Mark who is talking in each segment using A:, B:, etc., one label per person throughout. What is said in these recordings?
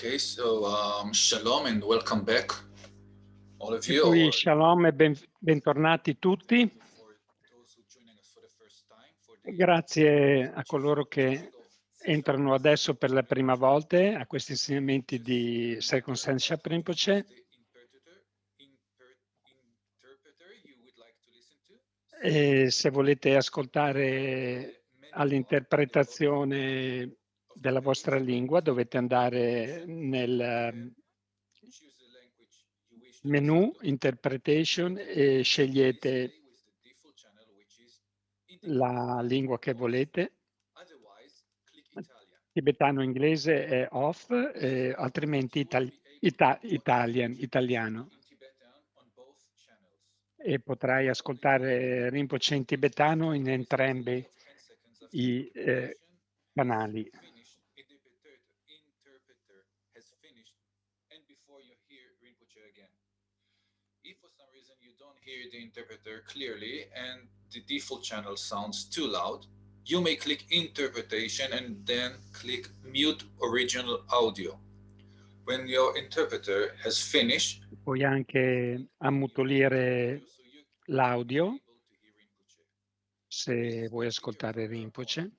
A: Okay, so shalom and welcome back, all of
B: E
A: you.
B: poi shalom e bentornati tutti. Grazie a coloro che entrano adesso per la prima volta a questi insegnamenti di Serkong Tsenshab Rinpoche. E se volete ascoltare all'interpretazione della vostra lingua dovete andare nel menu Interpretation e scegliete la lingua che volete. Tibetano inglese è off, altrimenti italiano. E potrai ascoltare Rinpoche in tibetano in entrambi i canali.
A: If for some reason you don't hear the interpreter clearly and the default channel sounds too loud, you may click interpretation and then click mute original audio. When your interpreter has finished,
B: puoi anche ammutolire l'audio se vuoi ascoltare Rinpoche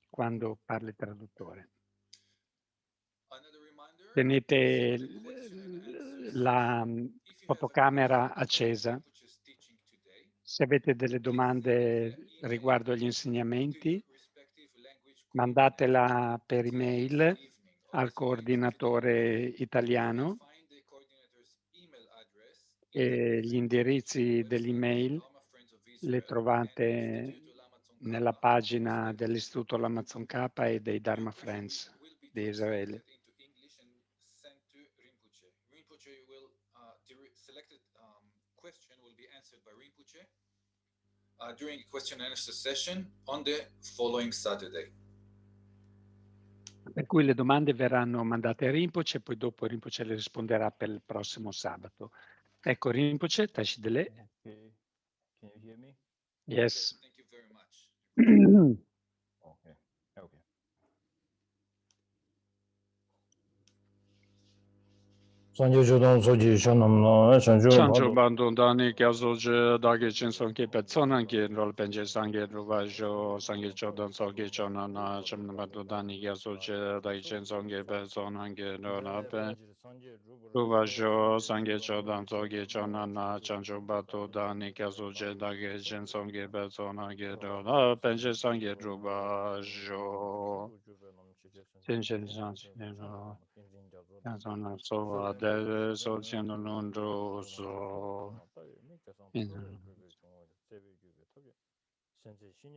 B: quando parla il traduttore. Tenete la fotocamera accesa. Se avete delle domande riguardo agli insegnamenti, mandatela per email al coordinatore italiano e gli indirizzi dell'email le trovate nella pagina dell'Istituto Lama Tzong Khapa e dei Dharma Friends di Israele.
A: During the question and answer session on the following Saturday.
B: Per cui le domande verranno mandate a Rinpoche e poi dopo Rinpoche le risponderà per il prossimo sabato. Ecco Rinpoche, taci delle.
C: Okay. Can you hear me?
B: Yes.
A: Thank you very much.
C: Okay. Okay.
D: Sanju soji shanamno
B: Chanjo bandon dani kyazo je dagi chinson ke petsonan ke rol penje sange ruvajo sange chodan soge chonana chamna bandon dani kyazo je dagi chinson ke petsonan ke rola pe ruvajo sange chodan soge chonana chanjo bato dani kyazo je dagi chinson ke petsonan ke rola penje sange ruvajo Chenchen sange rola Sono Sua della Saggezza non rosso.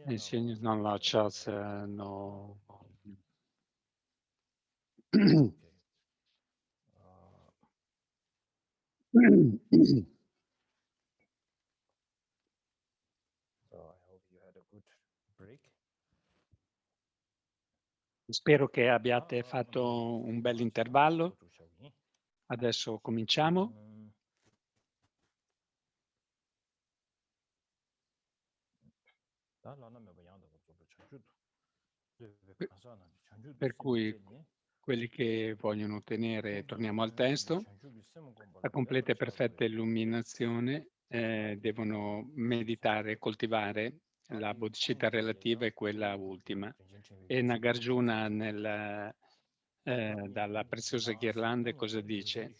B: Insegni non lasciassero. Spero che abbiate fatto un bel intervallo. Adesso cominciamo. Per cui quelli che vogliono ottenere, torniamo al testo, la completa e perfetta illuminazione devono meditare, coltivare la bodhicitta relativa e quella ultima. E Nagarjuna dalla preziosa ghirlanda cosa dice?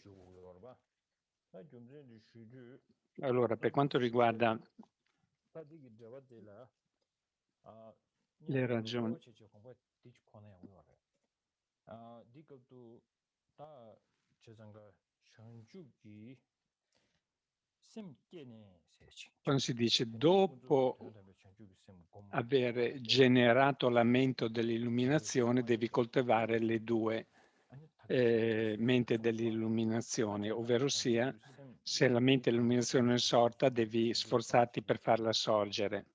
B: Allora, per quanto riguarda le ragioni, quando si dice dopo aver generato la mente dell'illuminazione devi coltivare le due mente dell'illuminazione, ovvero sia se la mente dell'illuminazione è sorta devi sforzarti per farla sorgere.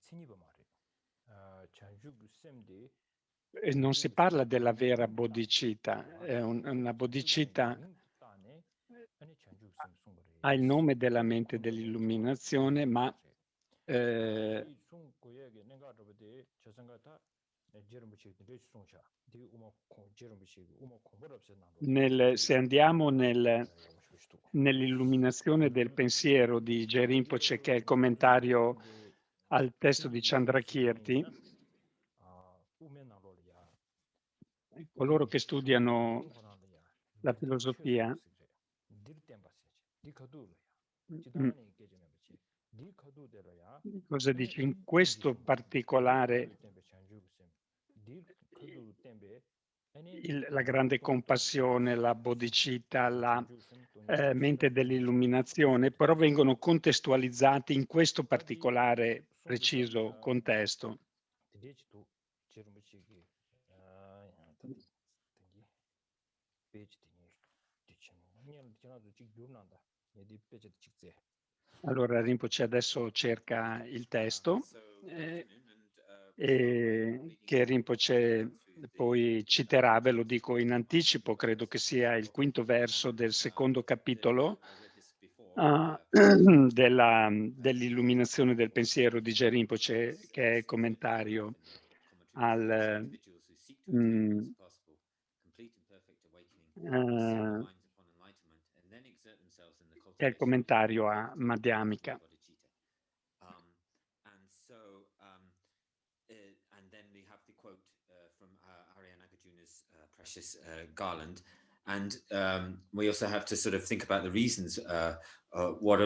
B: E non si parla della vera bodhicitta, una bodhicitta ha il nome della mente dell'illuminazione, ma Se andiamo nell'illuminazione del pensiero di Geshe Rinpoche, che è il commentario al testo di Chandrakirti, coloro che studiano la filosofia cosa dice? In questo particolare la grande compassione, la bodhicitta, la mente dell'illuminazione, però vengono contestualizzati in questo particolare preciso contesto. Allora Rinpoche adesso cerca il testo che Rinpoche poi citerà, ve lo dico in anticipo, credo che sia il quinto verso del secondo capitolo dell'illuminazione del pensiero di Geshe Rinpoche, che è il commentario è il commentario a Madhyamika.
E: Precious garland, and we also have to sort of think about the reasons, what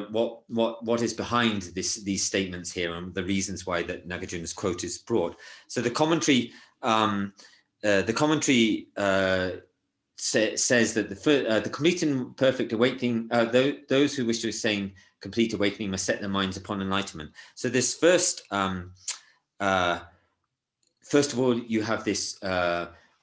E: is behind these statements here, and the reasons why that Nagarjuna's quote is brought. So the commentary says that the complete and perfect awakening, those who wish to attain complete awakening must set their minds upon enlightenment. So this first of all, you have this.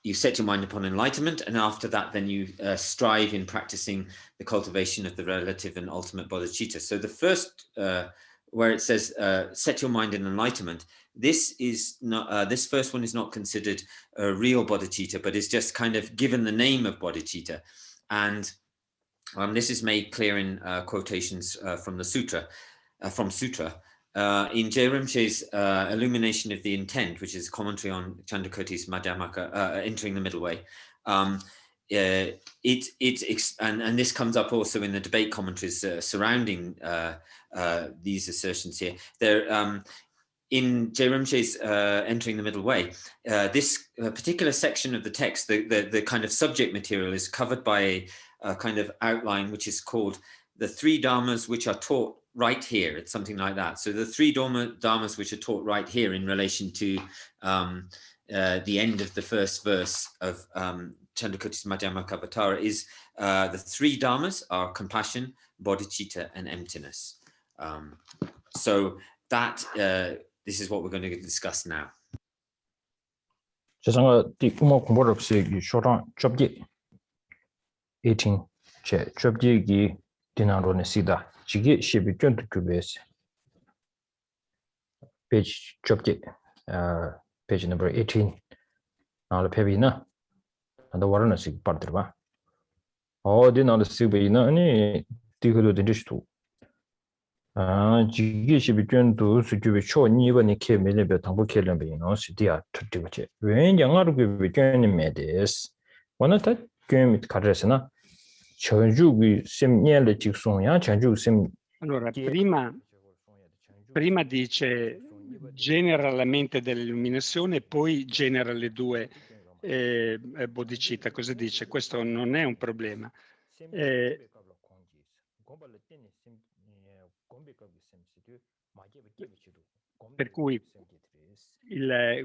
E: You set your mind upon enlightenment, and after that, then you strive in practicing the cultivation of the relative and ultimate bodhicitta. So the first, where it says, set your mind in enlightenment, this is not, this first one is not considered a real bodhicitta, but is just kind of given the name of bodhicitta. And this is made clear in quotations from the Sutra, in Geshe Rinpoche's Illumination of the Intent, which is a commentary on Chandrakirti's Madhyamaka, Entering the Middle Way. And this comes up also in the debate commentaries surrounding these assertions here. There, in Geshe Rinpoche's Entering the Middle Way, this particular section of the text, the kind of subject material, is covered by a kind of outline which is called the Three Dharmas which are taught right here. It's something like that. So the Three Dharmas which are taught right here in relation to the end of the first verse of Chandrakirti's Madhyamaka Avatara is the Three Dharmas are compassion, bodhicitta, and emptiness. So that this is what we're going to discuss now.
D: 세상에 디구모 공부를 없이 쇼랑 접기 18 제 접기기 디나로네 시다 지기 12 쫀도 규베스 page 접기 page number 18 나를 페비나 나도 와르는 식 빠르더라 어디 나를 시베이나 아니 디그도 된지도 지기 12 쫀도 수규베 초 니번이 케메레베 당부 켈레베이노 시디아 트티버체 왜 영어로 규베 쫀이 메데스 원하다 꿰미 가르스나
B: Allora, prima dice genera la mente dell'illuminazione, poi genera le due bodhicitta. Cosa dice? Questo non è un problema. Per cui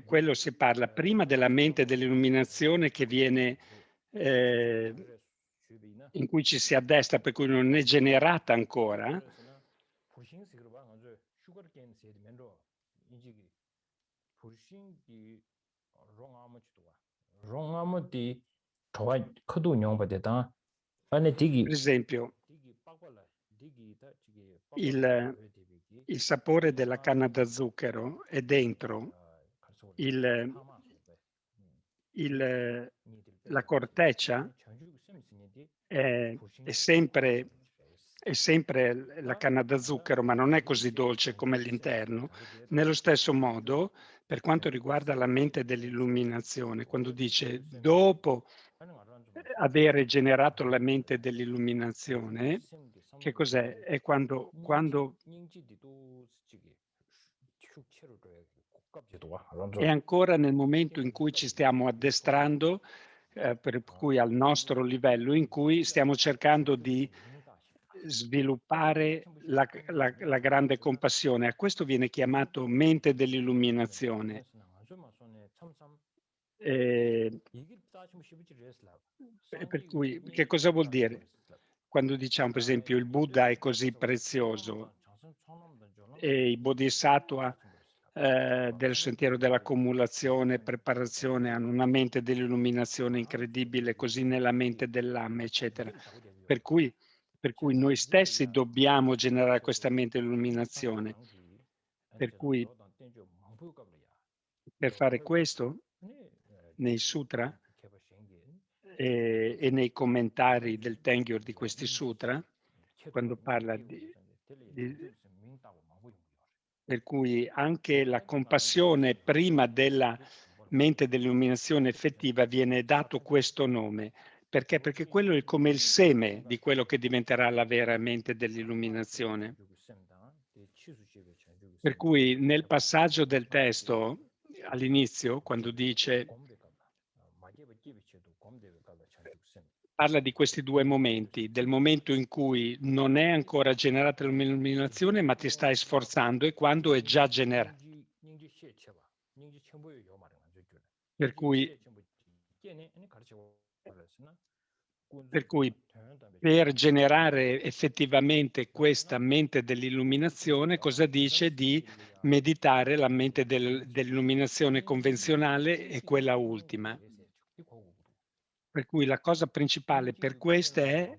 B: quello si parla prima della mente dell'illuminazione che viene in cui ci si addestra, per cui non è generata ancora. Per esempio, il sapore della canna da zucchero è dentro la corteccia è sempre la canna da zucchero, ma non è così dolce come all'interno. Nello stesso modo, per quanto riguarda la mente dell'illuminazione, quando dice dopo avere generato la mente dell'illuminazione, che cos'è? È quando è ancora nel momento in cui ci stiamo addestrando, per cui al nostro livello, in cui stiamo cercando di sviluppare la grande compassione. A questo viene chiamato mente dell'illuminazione. Per cui, che cosa vuol dire? Quando diciamo, per esempio, il Buddha è così prezioso e i Bodhisattva del sentiero dell'accumulazione, preparazione, hanno una mente dell'illuminazione incredibile, così nella mente del Lama, eccetera. Per cui noi stessi dobbiamo generare questa mente dell'illuminazione. Per cui, per fare questo, nei sutra e nei commentari del Tengyur di questi sutra, quando parla per cui anche la compassione prima della mente dell'illuminazione effettiva viene dato questo nome. Perché? Perché quello è come il seme di quello che diventerà la vera mente dell'illuminazione. Per cui nel passaggio del testo, all'inizio, quando dice, parla di questi due momenti, del momento in cui non è ancora generata l'illuminazione, ma ti stai sforzando, e quando è già generata. Per cui per generare effettivamente questa mente dell'illuminazione, cosa dice? Di meditare la mente dell'illuminazione convenzionale e quella ultima. Per cui la cosa principale per queste è,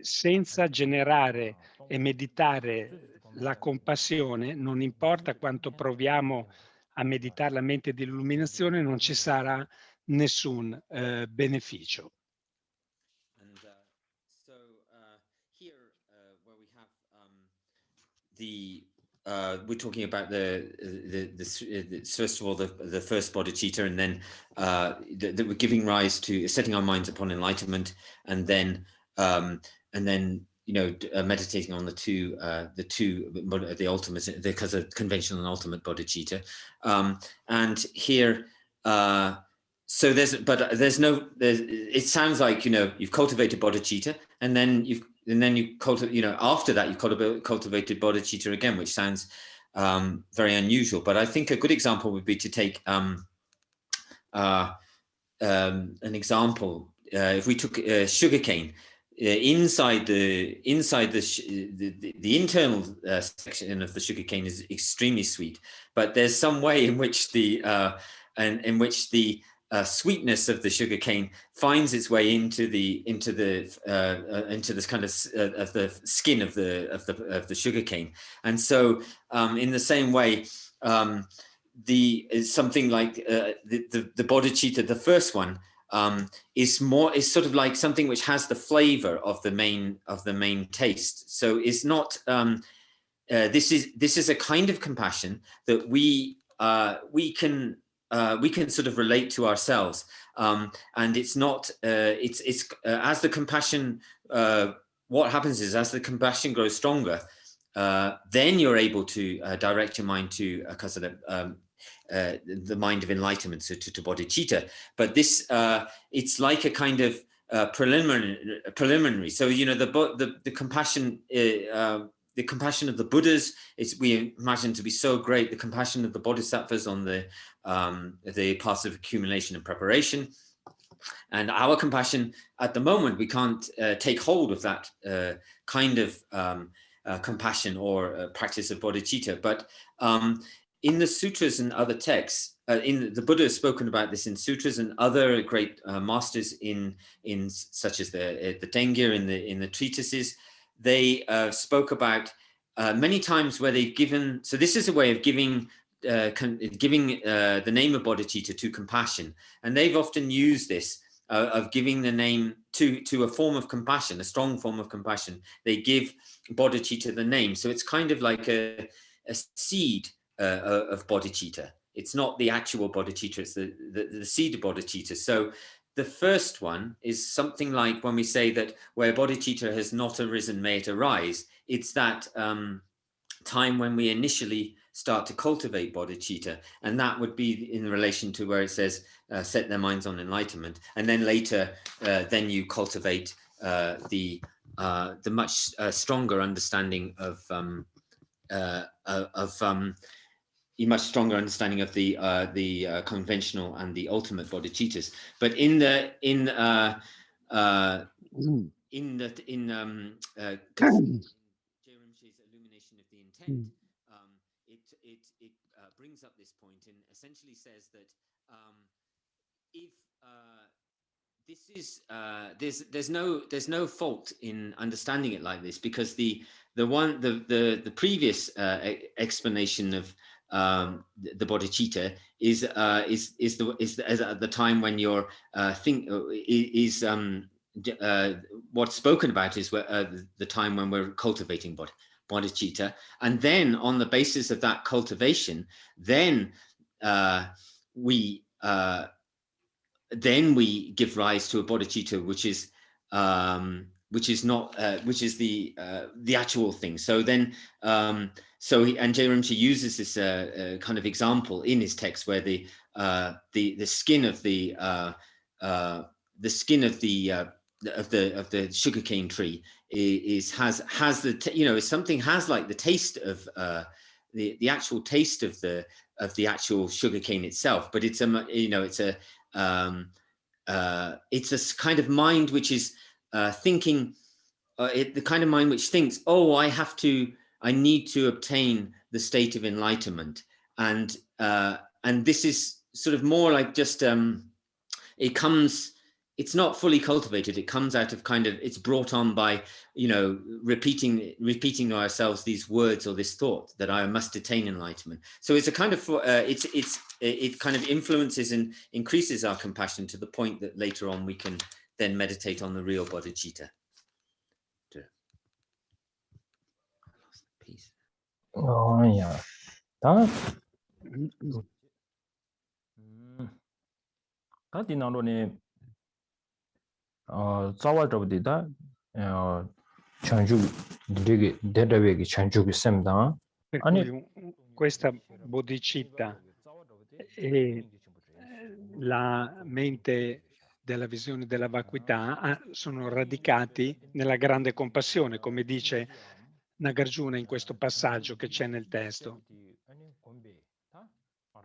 B: senza generare e meditare la compassione, non importa quanto proviamo a meditare la mente dell'illuminazione, non ci sarà nessun beneficio.
E: We're talking about first of all the first bodhicitta, and then that we're giving rise to setting our minds upon enlightenment, and then meditating on the ultimate, because of conventional and ultimate bodhicitta, and here. So it sounds like you've cultivated bodhicitta, and then you after that you've cultivated bodhicitta again, which sounds very unusual. But I think a good example would be to take an example. If we took sugarcane, inside the internal section of the sugarcane is extremely sweet, but there's some way in which the sweetness of the sugarcane finds its way into this kind of the skin of the sugarcane, and so in the same way, something like the bodhicitta, the first one, is sort of like something which has the flavor of the main taste. So it's not. This is a kind of compassion that we can sort of relate to ourselves, and it's not. It's as the compassion. What happens is, as the compassion grows stronger, then you're able to direct your mind to the mind of enlightenment, so to bodhicitta. But this, it's like a kind of preliminary. So the compassion. The compassion of the Buddhas, we imagine to be so great. The compassion of the Bodhisattvas on the paths of accumulation and preparation, and our compassion at the moment, we can't take hold of that kind of compassion or practice of bodhicitta. But in the sutras and other texts, the Buddha has spoken about this in sutras, and other great masters in such as the Tengyur in the treatises. They spoke about many times where they've given. So this is a way of giving the name of bodhicitta to compassion, and they've often used this of giving the name to a form of compassion, a strong form of compassion. They give bodhicitta the name, so it's kind of like a seed of bodhicitta. It's not the actual bodhicitta, it's the seed bodhicitta. So the first one is something like when we say that where bodhicitta has not arisen, may it arise. It's that time when we initially start to cultivate bodhicitta, and that would be in relation to where it says set their minds on enlightenment, and then later then you cultivate the much stronger understanding of much stronger understanding of the conventional and the ultimate bodhicittas. But in Rinpoche's illumination of the intent, it brings up this point and essentially says that if this is there's no fault in understanding it like this, because the previous explanation of the bodhicitta is at the time when you're what's spoken about is the time when we're cultivating bodhicitta, and then on the basis of that cultivation, then we give rise to a bodhicitta, which is the actual thing. So then and Geshe Rinpoche uses this kind of example in his text where the skin of the sugarcane tree has like the taste of the actual taste of the actual sugarcane itself, but it's a kind of mind which is thinking, the kind of mind which thinks, oh, I need to obtain the state of enlightenment, and this is sort of more like just it's not fully cultivated. It comes out of it's brought on by repeating to ourselves these words or this thought that I must attain enlightenment. So it's a kind of it kind of influences and increases our compassion to the point that later on we can then meditate on the real bodhicitta. Peace.
D: Oh yeah. 다 디나로네 자와저보다 chanju 되게 대대외기 chanju기 셈다.
B: 아니 questa bodhicitta e la mente della visione della vacuità sono radicati nella grande compassione, come dice Nagarjuna in questo passaggio che c'è nel testo,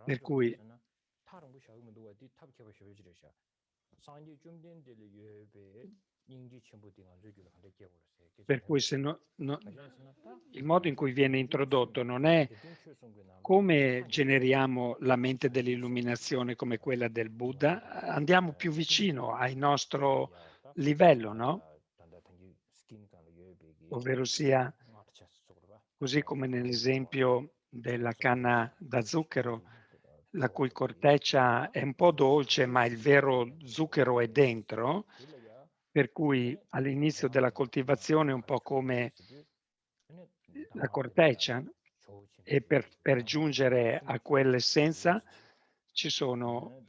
B: per cui il modo in cui viene introdotto non è come generiamo la mente dell'illuminazione come quella del Buddha, andiamo più vicino al nostro livello, no? Ovvero sia, così come nell'esempio della canna da zucchero, la cui corteccia è un po' dolce, ma il vero zucchero è dentro, per cui all'inizio della coltivazione è un po' come la corteccia, e per giungere a quell'essenza ci sono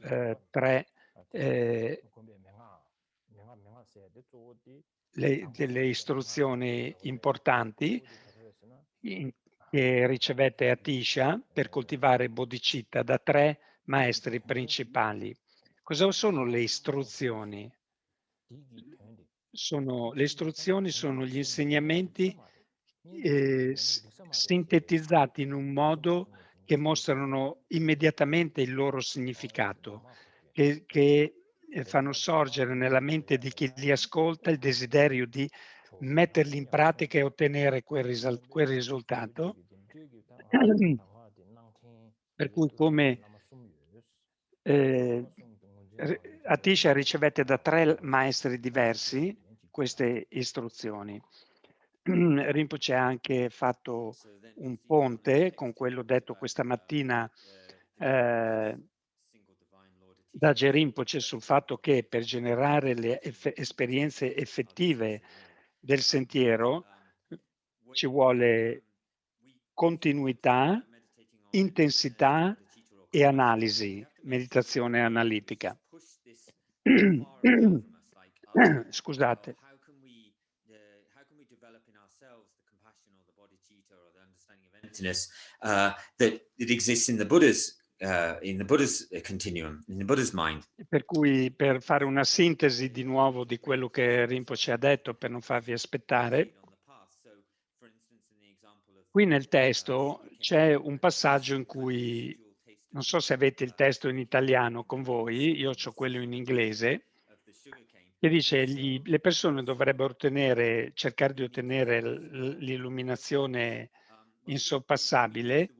B: delle istruzioni importanti che ricevette Atisha per coltivare bodhicitta da 3 maestri principali. Cosa sono le istruzioni? Le istruzioni sono gli insegnamenti sintetizzati in un modo che mostrano immediatamente il loro significato, che fanno sorgere nella mente di chi li ascolta il desiderio di metterli in pratica e ottenere quel risultato. Per cui come Atisha ricevette da 3 maestri diversi queste istruzioni. Rinpoche ha anche fatto un ponte con quello detto questa mattina da Geshe Rinpoche sul fatto che per generare le esperienze effettive del sentiero ci vuole continuità, intensità e analisi, meditazione analitica. Scusate.
E: That it exists in the Buddha's continuum, in the Buddha's mind.
B: Per cui, per fare una sintesi di nuovo di quello che Rinpoche ha detto, per non farvi aspettare, qui nel testo c'è un passaggio in cui, non so se avete il testo in italiano con voi, io ho quello in inglese, che dice le persone dovrebbero cercare di ottenere l'illuminazione insorpassabile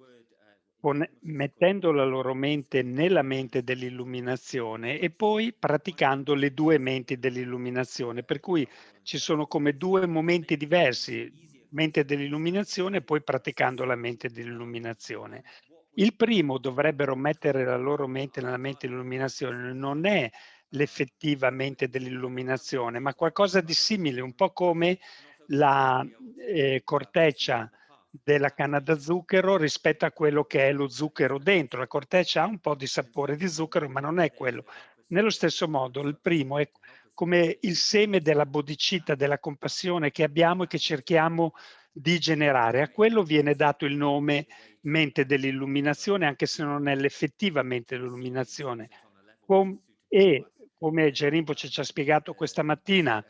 B: mettendo la loro mente nella mente dell'illuminazione e poi praticando le due menti dell'illuminazione, per cui ci sono come due momenti diversi, mente dell'illuminazione e poi praticando la mente dell'illuminazione. Il primo dovrebbero mettere la loro mente nella mente dell'illuminazione, non è l'effettiva mente dell'illuminazione, ma qualcosa di simile, un po' come la corteccia della canna da zucchero rispetto a quello che è lo zucchero dentro. La corteccia ha un po' di sapore di zucchero, ma non è quello. Nello stesso modo, il primo è come il seme della bodhicitta, della compassione che abbiamo e che cerchiamo di generare. A quello viene dato il nome mente dell'illuminazione, anche se non è l'effettiva mente dell'illuminazione. E come Geshe Rinpoche ci ha spiegato questa mattina,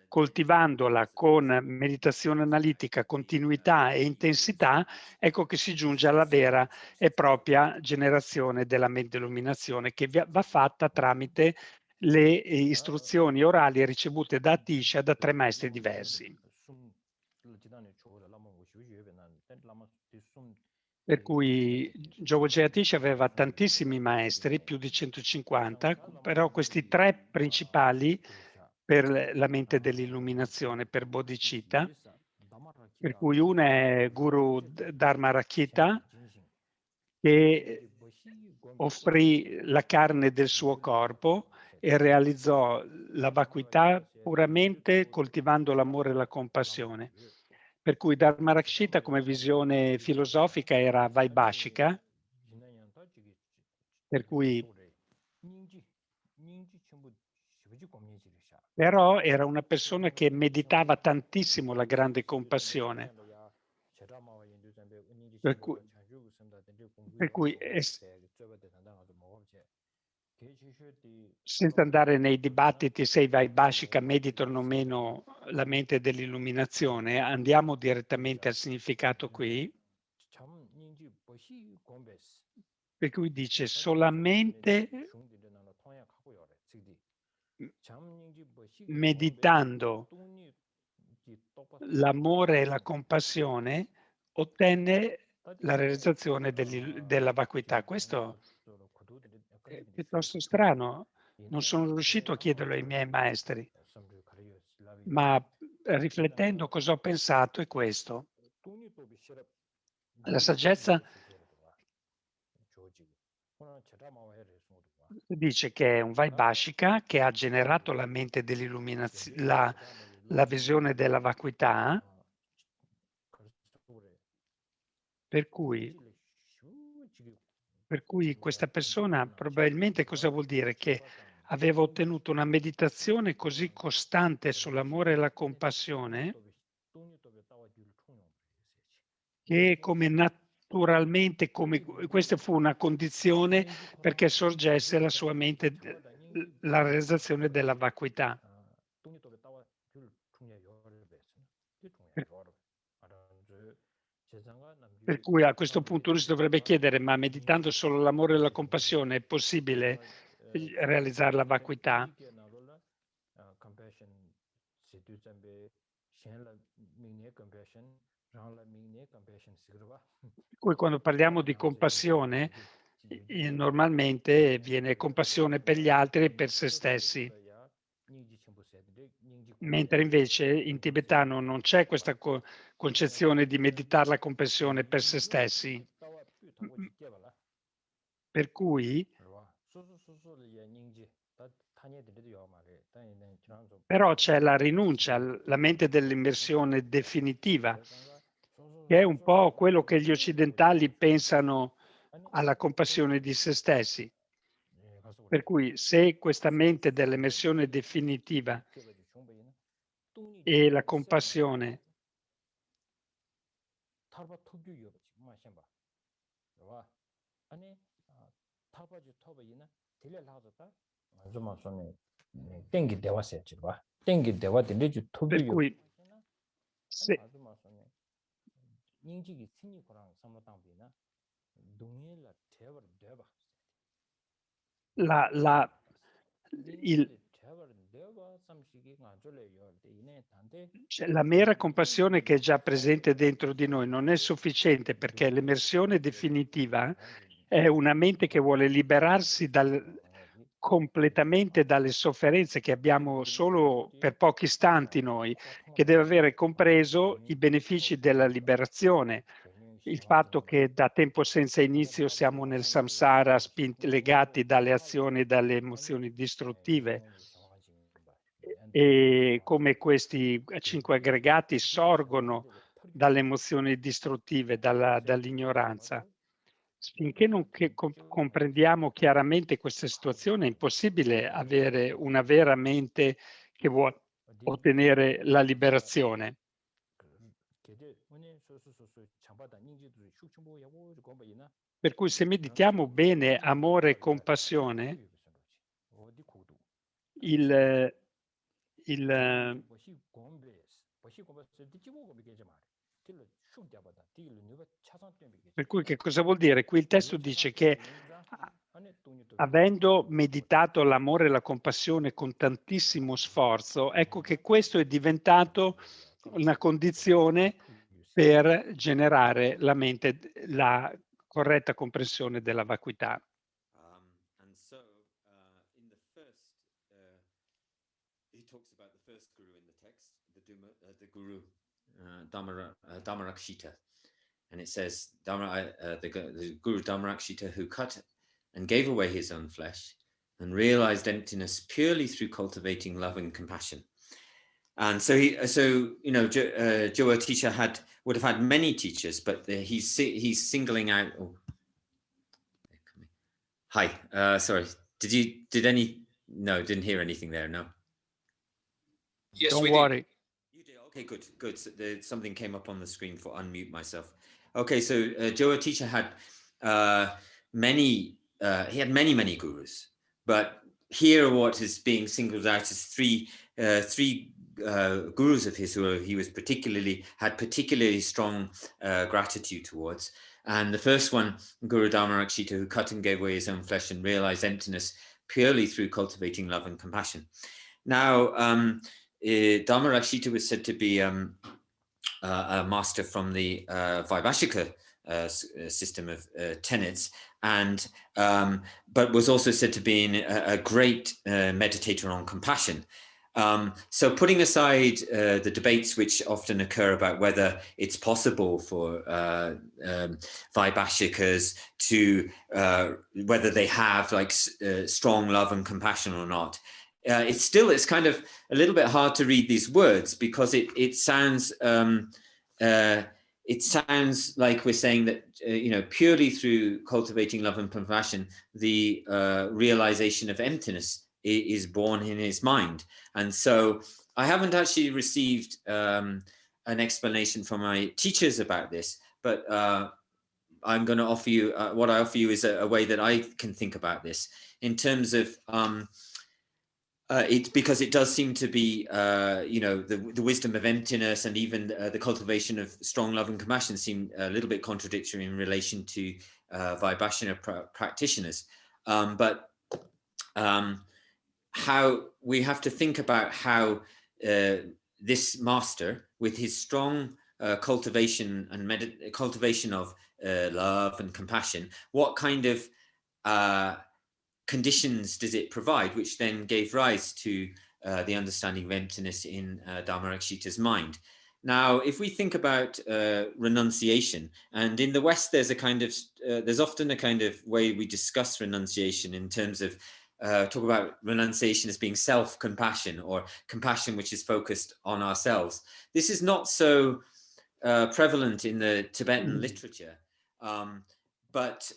B: coltivandola con meditazione analitica, continuità e intensità, ecco che si giunge alla vera e propria generazione della mente dell'illuminazione, che va fatta tramite le istruzioni orali ricevute da Atisha da 3 maestri diversi. Per cui Gyaltsen Atisha aveva tantissimi maestri, più di 150, però questi 3 principali per la mente dell'illuminazione, per bodhicitta, per cui uno è Guru Dharma Rakkhita, che offrì la carne del suo corpo e realizzò la vacuità puramente coltivando l'amore e la compassione. Per cui Dharma Rakshita come visione filosofica era vaibhashika, per cui però era una persona che meditava tantissimo la grande compassione. Per cui senza andare nei dibattiti se i vaibhashika meditano o meno la mente dell'illuminazione, andiamo direttamente al significato qui, per cui dice solamente meditando l'amore e la compassione ottenne la realizzazione della vacuità. Questo è piuttosto strano, non sono riuscito a chiederlo ai miei maestri, ma riflettendo cosa ho pensato è questo. La saggezza dice che è un vaibhashika che ha generato la mente dell'illuminazione, la visione della vacuità, per cui questa persona probabilmente cosa vuol dire? Che aveva ottenuto una meditazione così costante sull'amore e la compassione che come naturalmente, questa fu una condizione perché sorgesse la sua mente, la realizzazione della vacuità. Per cui a questo punto uno si dovrebbe chiedere, ma meditando solo l'amore e la compassione è possibile realizzare la vacuità? Per cui quando parliamo di compassione, normalmente viene compassione per gli altri e per se stessi. Mentre invece in tibetano non c'è questa concezione di meditare la compassione per se stessi. Per cui però c'è la rinuncia, la mente dell'immersione definitiva, che è un po' quello che gli occidentali pensano alla compassione di se stessi. Per cui se questa mente dell'emersione definitiva e la compassione per cui se la mera compassione che è già presente dentro di noi non è sufficiente, perché l'emersione definitiva è una mente che vuole liberarsi completamente dalle sofferenze che abbiamo solo per pochi istanti noi, che deve avere compreso i benefici della liberazione. Il fatto che da tempo senza inizio siamo nel samsara, legati dalle azioni e dalle emozioni distruttive, e come questi 5 aggregati sorgono dalle emozioni distruttive, dall'ignoranza. Finché non comprendiamo chiaramente questa situazione, è impossibile avere una vera mente che vuole ottenere la liberazione. Per cui se meditiamo bene amore e compassione, per cui che cosa vuol dire? Qui il testo dice che avendo meditato l'amore e la compassione con tantissimo sforzo, ecco che questo è diventato una condizione per generare la mente, la corretta comprensione della vacuità.
E: And so, in the first, he talks about the first guru in the text, the guru, Dhammarakshita. And it says, the guru Dhammarakshita, who cut and gave away his own flesh and realized emptiness purely through cultivating love and compassion. And so Joa teacher would have had many teachers, but he's singling out. Oh, hi, sorry. No, didn't hear anything there. No.
A: Yes,
B: Don't worry.
E: You did. Okay, good. So something came up on the screen for unmute myself. Okay, so Joa teacher had many gurus, but here what is being singled out is three gurus of his who he had particularly strong gratitude towards. And the first one, Guru Dhammarakshita, who cut and gave away his own flesh and realized emptiness purely through cultivating love and compassion. Now, Dhammarakshita was said to be a master from the Vaibhashika system of tenets, and but was also said to be a great meditator on compassion. So putting aside the debates which often occur about whether it's possible for Vaibhashikas to, whether they have like strong love and compassion or not, it's kind of a little bit hard to read these words, because it sounds like we're saying that purely through cultivating love and compassion, the realization of emptiness is born in his mind. And so I haven't actually received an explanation from my teachers about this, but I'm going to offer you what I offer you is a way that I can think about this in terms of because it does seem to be the wisdom of emptiness and even the cultivation of strong love and compassion seem a little bit contradictory in relation to Vaibhashana practitioners, but how we have to think about how this master, with his strong cultivation and cultivation of love and compassion, what kind of conditions does it provide, which then gave rise to the understanding of emptiness in Dhammarakshita's mind. Now, if we think about renunciation, and in the West, there's often a kind of way we discuss renunciation in terms of talk about renunciation as being self-compassion or compassion which is focused on ourselves. This is not so prevalent in the Tibetan literature, but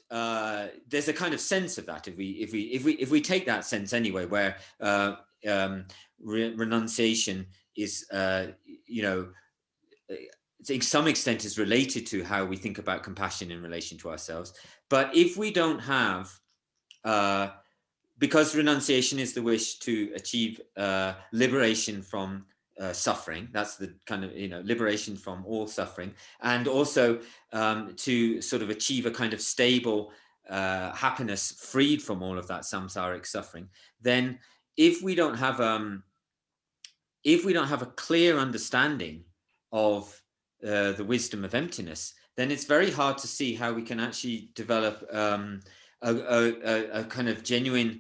E: there's a kind of sense of that if we take that sense anyway, where renunciation is to some extent is related to how we think about compassion in relation to ourselves. But if we don't have, because renunciation is the wish to achieve liberation from suffering, that's the kind of liberation from all suffering, and also to sort of achieve a kind of stable happiness freed from all of that samsaric suffering, then if we don't have a clear understanding of the wisdom of emptiness, then it's very hard to see how we can actually develop a kind of genuine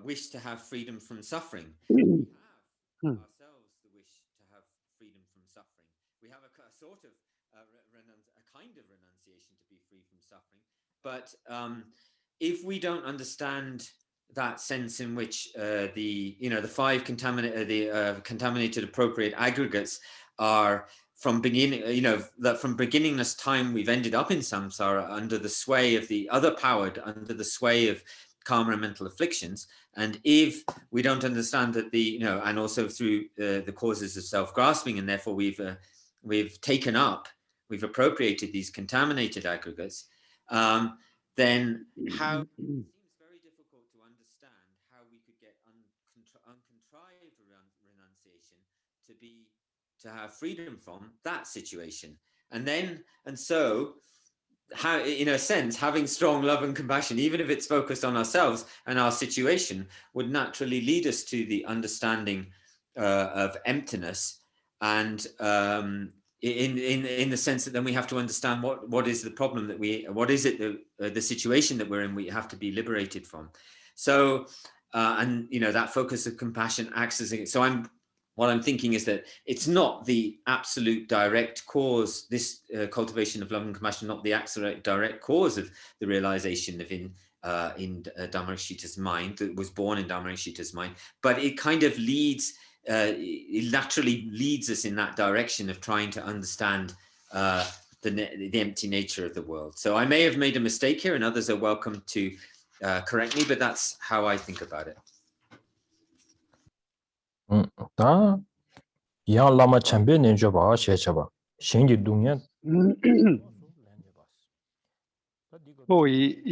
E: wish to have freedom from suffering. We have ourselves the wish to have freedom from suffering. We have a sort of a kind of renunciation to be free from suffering. But if we don't understand that sense in which the five contaminated appropriate aggregates are from beginning, that from beginningless time we've ended up in samsara under the sway of the other powered, under the sway of karma and mental afflictions. And if we don't understand that and also through the causes of self-grasping, and therefore we've appropriated these contaminated aggregates, then how it seems very difficult to understand how we could get uncontrived renunciation to have freedom from that situation. And so how, in a sense, having strong love and compassion, even if it's focused on ourselves and our situation, would naturally lead us to the understanding of emptiness, and in the sense that then we have to understand what is the problem the situation that we're in, we have to be liberated from. So that focus of compassion acts as what I'm thinking is that it's not the absolute direct cause, this cultivation of love and compassion, not the absolute direct cause of the realization of in Dhammarikshita's mind, that was born in Dhammarikshita's mind, but it kind of leads, it laterally leads us in that direction of trying to understand the empty nature of the world. So I may have made a mistake here, and others are welcome to correct me, but that's how I think about it.
D: 다 야 라마 champion nenjo ba shechaba shingi dungya.
B: Poi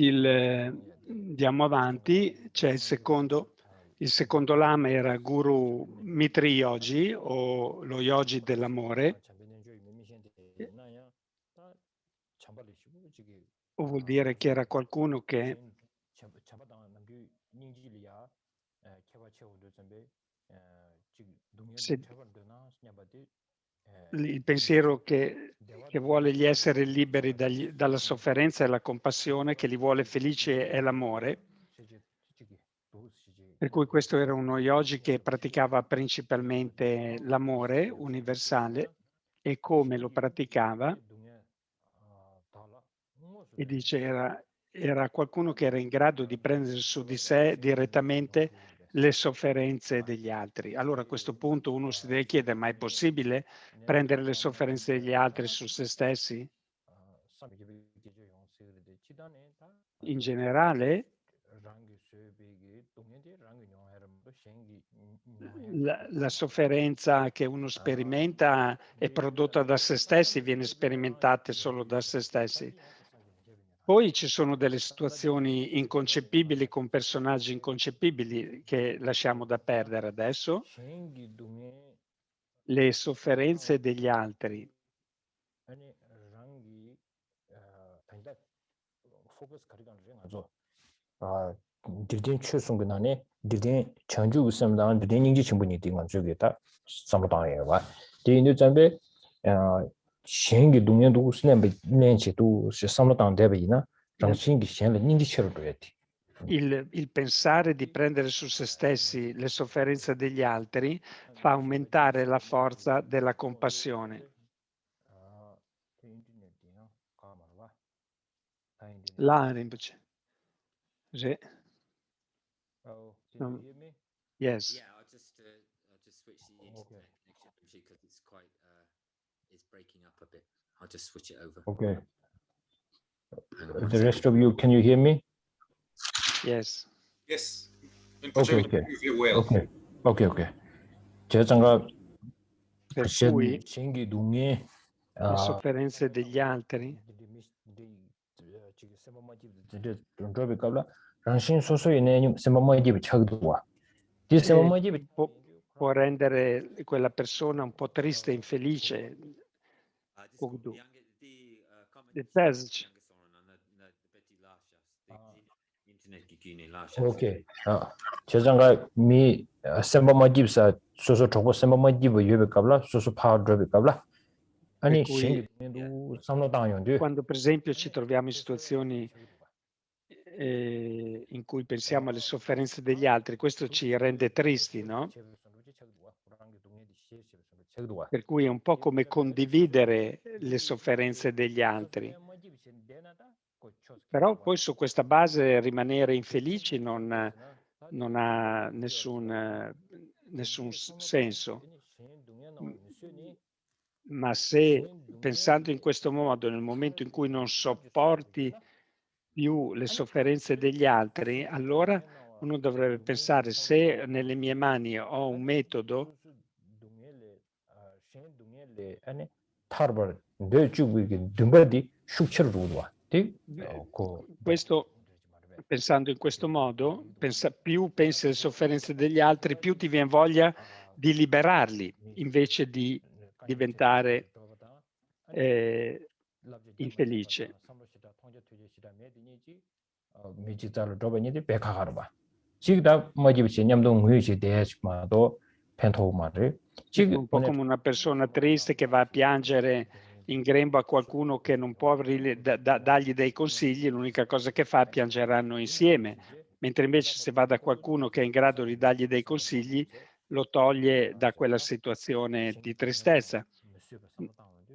B: andiamo avanti, c'è il secondo lama era Guru Mitri Yogi, o lo Yogi dell'amore, o vuol dire che era qualcuno che il pensiero che vuole gli esseri liberi dalla sofferenza e la compassione, che li vuole felici è l'amore. Per cui questo era uno yogi che praticava principalmente l'amore universale, e come lo praticava, e dice era qualcuno che era in grado di prendere su di sé direttamente le sofferenze degli altri. Allora a questo punto uno si deve chiedere: ma è possibile prendere le sofferenze degli altri su se stessi? In generale, la sofferenza che uno sperimenta è prodotta da se stessi, viene sperimentata solo da se stessi. Poi ci sono delle situazioni inconcepibili con personaggi inconcepibili che lasciamo da perdere adesso. Le sofferenze degli altri.
D: dirden chusung nane dirden changju usam dan dirden ningji chimbuni di ngan juge ta samdang ye ba de inu zambe shengi dungyen du usnem be nenche tu samdang de be na rangshin gi shen le ningji chero do yati.
B: Il pensare di prendere su se stessi le sofferenze degli altri fa aumentare la forza della compassione. Là, Rinpoche. Sì. Yes.
E: Yeah, I'll just switch the internet connection because it's quite it's breaking up a bit. I'll just switch it over.
D: Okay. The rest of you, can you hear me?
B: Yes.
A: Yes.
D: Okay, okay.
A: Well.
D: Okay. 제가
B: Per cui
D: 신기 동에
B: le sofferenze degli altri può rendere quella persona un po' triste e infelice.
D: Okay. 제가 미 sembamadibsa soso choko sembamadibu yebe kabla soso pa drobe kabla ani shingi samlo dangyon
B: quando per esempio ci troviamo in situazioni in cui pensiamo alle sofferenze degli altri, questo ci rende tristi, no? Per cui è un po' come condividere le sofferenze degli altri. Però poi su questa base rimanere infelici non ha nessun senso. Ma se pensando in questo modo, nel momento in cui non sopporti più le sofferenze degli altri, allora uno dovrebbe pensare: se nelle mie mani ho un metodo, questo, pensando in questo modo, più pensi alle sofferenze degli altri, più ti viene voglia di liberarli, invece di diventare infelice. Un po' come una persona triste che va a piangere in grembo a qualcuno che non può dargli dei consigli, l'unica cosa che fa, piangeranno insieme, mentre invece se va da qualcuno che è in grado di dargli dei consigli, lo toglie da quella situazione di tristezza.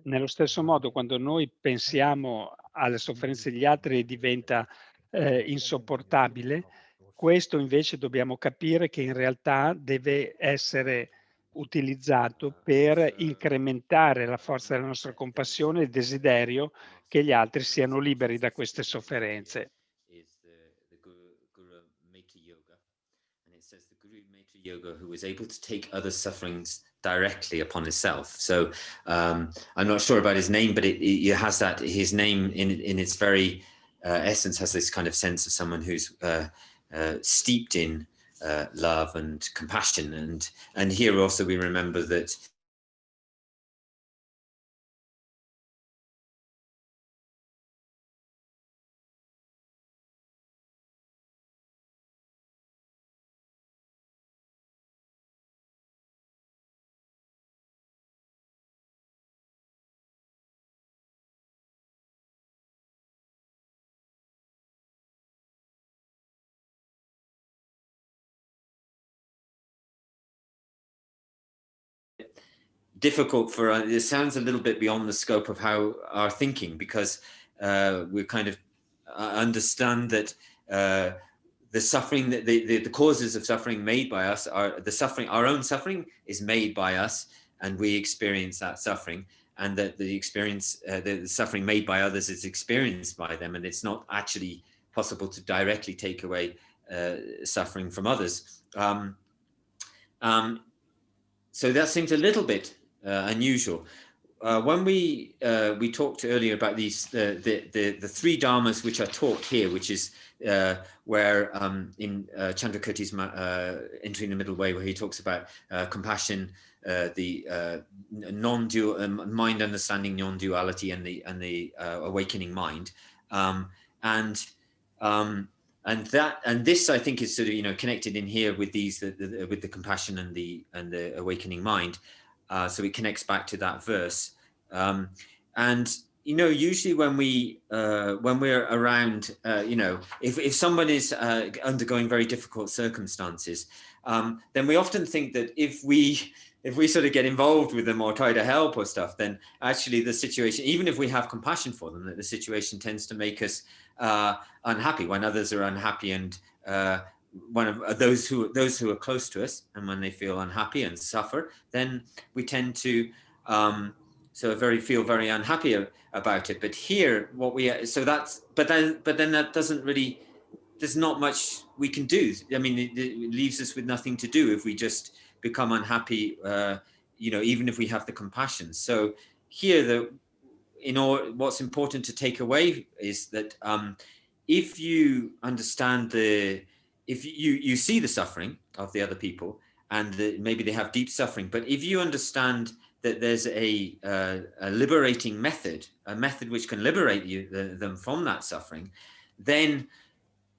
B: Nello stesso modo, quando noi pensiamo alle sofferenze degli altri diventa insopportabile, questo invece dobbiamo capire che in realtà deve essere utilizzato per incrementare la forza della nostra compassione e il desiderio che gli altri siano liberi da queste sofferenze.
E: Says the Guru Maitri Yoga, who was able to take other sufferings directly upon himself. So I'm not sure about his name, but it has that, his name in its very essence has this kind of sense of someone who's steeped in love and compassion. And here also we remember that difficult for us. It sounds a little bit beyond the scope of how our thinking, because we kind of understand that the suffering, the causes of suffering made by us are the suffering, our own suffering is made by us, and we experience that suffering, and that the experience, the suffering made by others is experienced by them, and it's not actually possible to directly take away suffering from others. So that seems a little bit unusual. When we talked earlier about these the three dharmas which are taught here, which is where in Chandrakirti's Entering the Middle Way, where he talks about compassion, the non-dual mind understanding non-duality, and the awakening mind, and this I think is sort of connected in here with these with the compassion and the awakening mind. So it connects back to that verse, and usually when we're around, if someone is undergoing very difficult circumstances, then we often think that if we sort of get involved with them or try to help or stuff, then actually the situation, even if we have compassion for them, that the situation tends to make us unhappy when others are unhappy, and one of those who are close to us, and when they feel unhappy and suffer, then we tend to so feel very unhappy about it. But here, what we so that's but then that doesn't really. There's not much we can do. I mean, it leaves us with nothing to do if we just become unhappy. Even if we have the compassion. So here, what's important to take away is that if you understand if you see the suffering of the other people, and maybe they have deep suffering, but if you understand that there's a liberating method, a method which can liberate them from that suffering, then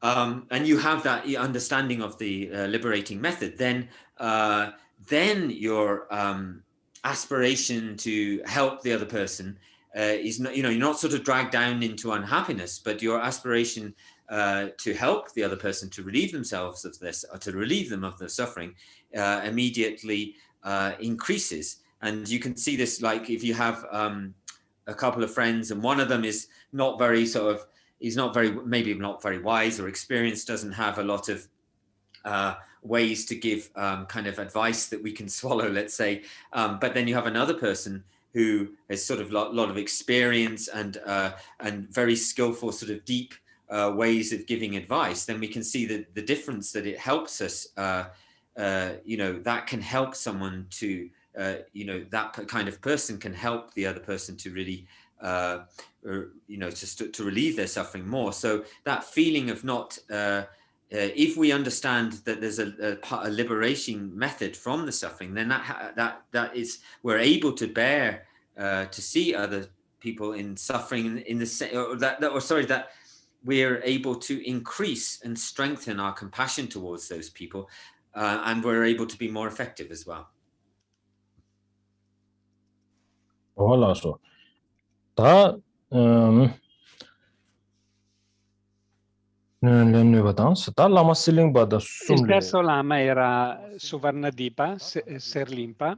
E: and you have that understanding of the liberating method, then your aspiration to help the other person is not, you're not sort of dragged down into unhappiness, but your aspiration to help the other person to relieve themselves of this, or to relieve them of the suffering, immediately increases. And you can see this, like if you have a couple of friends and one of them is not very maybe not very wise or experienced, doesn't have a lot of ways to give kind of advice that we can swallow, let's say. But then you have another person who has sort of lot of experience and very skillful, sort of deep ways of giving advice. Then we can see the difference that it helps us. That can help someone to, that kind of person can help the other person to really, to relieve their suffering more. So that feeling of not, if we understand that there's a liberation method from the suffering, then that is, we're able to bear, to see other people in suffering in the that we're able to increase and strengthen our compassion towards those people, and we're able to be more effective as well.
D: Voilà, so. Da, Lama Siling Bada
B: Il terzo lama era Suvarnadipa, Serlimpa.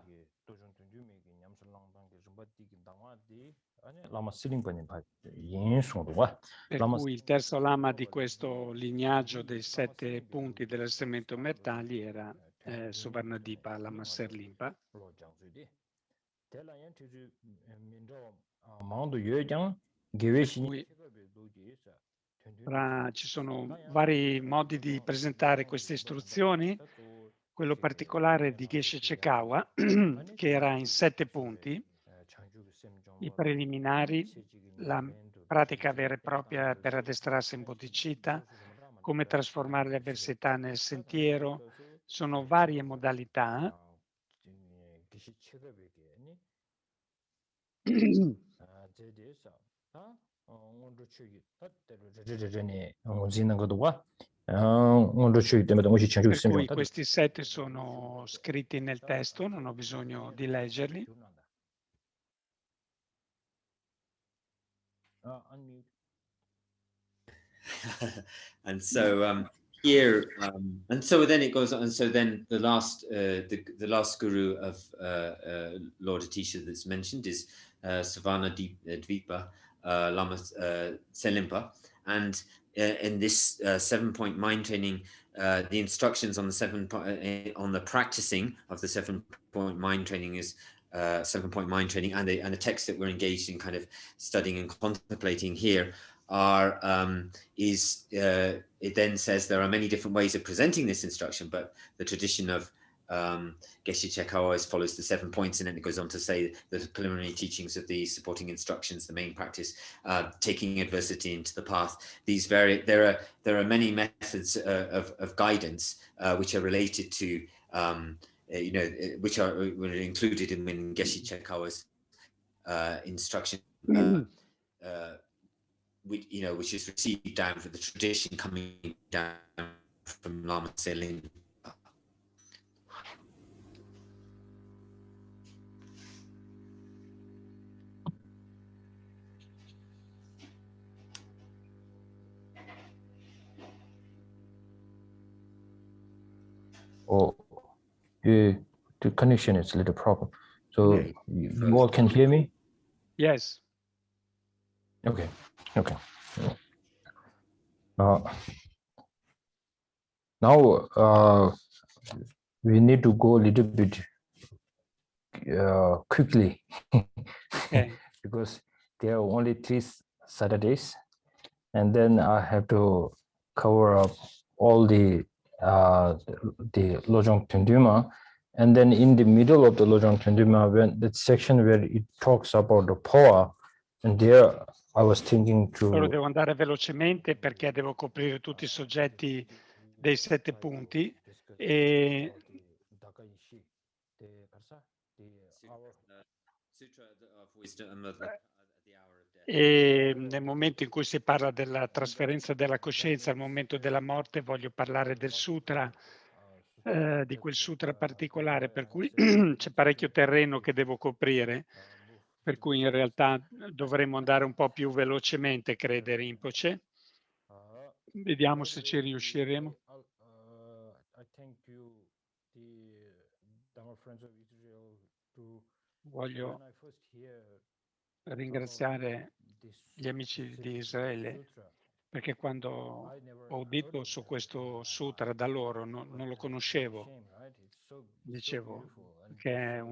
B: Per cui il terzo lama di questo lignaggio dei 7 punti dell'assemento mertali era Suvarnadipa, Lama Serlimpa. Ci sono vari modi di presentare queste istruzioni. Quello particolare di Geshe Chekawa, che era in 7 punti, i preliminari, la pratica vera e propria per addestrarsi in bodhicitta, come trasformare le avversità nel sentiero. Sono varie modalità. Per cui questi 7 sono scritti nel testo, non ho bisogno di leggerli.
E: And so here, and so then it goes on. And so then the last guru of Lord Atisha that's mentioned is Savanadvipa Lama Selimpa. And in this 7-point mind training, the instructions on the on the practicing of the 7-point mind training is 7-point mind training, and the text that we're engaged in kind of studying and contemplating here are it then says there are many different ways of presenting this instruction, but the tradition of Geshe Chekawa follows the 7 points, and then it goes on to say the preliminary teachings of the supporting instructions, the main practice, taking adversity into the path. These there are many methods of guidance which are related to which were included in Geshe Chekawa's instruction, which is received down from the tradition coming down from Lama Tse.
D: Oh, the connection is a little problem. So you all can hear me?
B: Yes.
D: Okay. Now we need to go a little bit quickly
B: Okay.
D: because there are only 3 Saturdays, and then I have to cover up all the Lojong Tenduma, and then in the middle of the Lojong Tenduma, when the section where it talks about the power, and there I was thinking
B: Ora
D: to
B: devo andare velocemente perché devo coprire tutti i soggetti dei 7 punti e
E: Sutra of wisdom of the hour of death.
B: e nel momento in cui si parla della trasferenza della coscienza, al momento della morte, voglio parlare del sutra, di quel sutra particolare, per cui c'è parecchio terreno che devo coprire, per cui in realtà dovremmo andare un po' più velocemente, crede Rinpoche. Vediamo se ci riusciremo.
D: I thank you, the Dharma Friends of Israel,
B: Voglio
D: when I first hear
B: ringraziare gli amici di Israele perché quando ho udito su questo sutra da loro non lo conoscevo, dicevo che è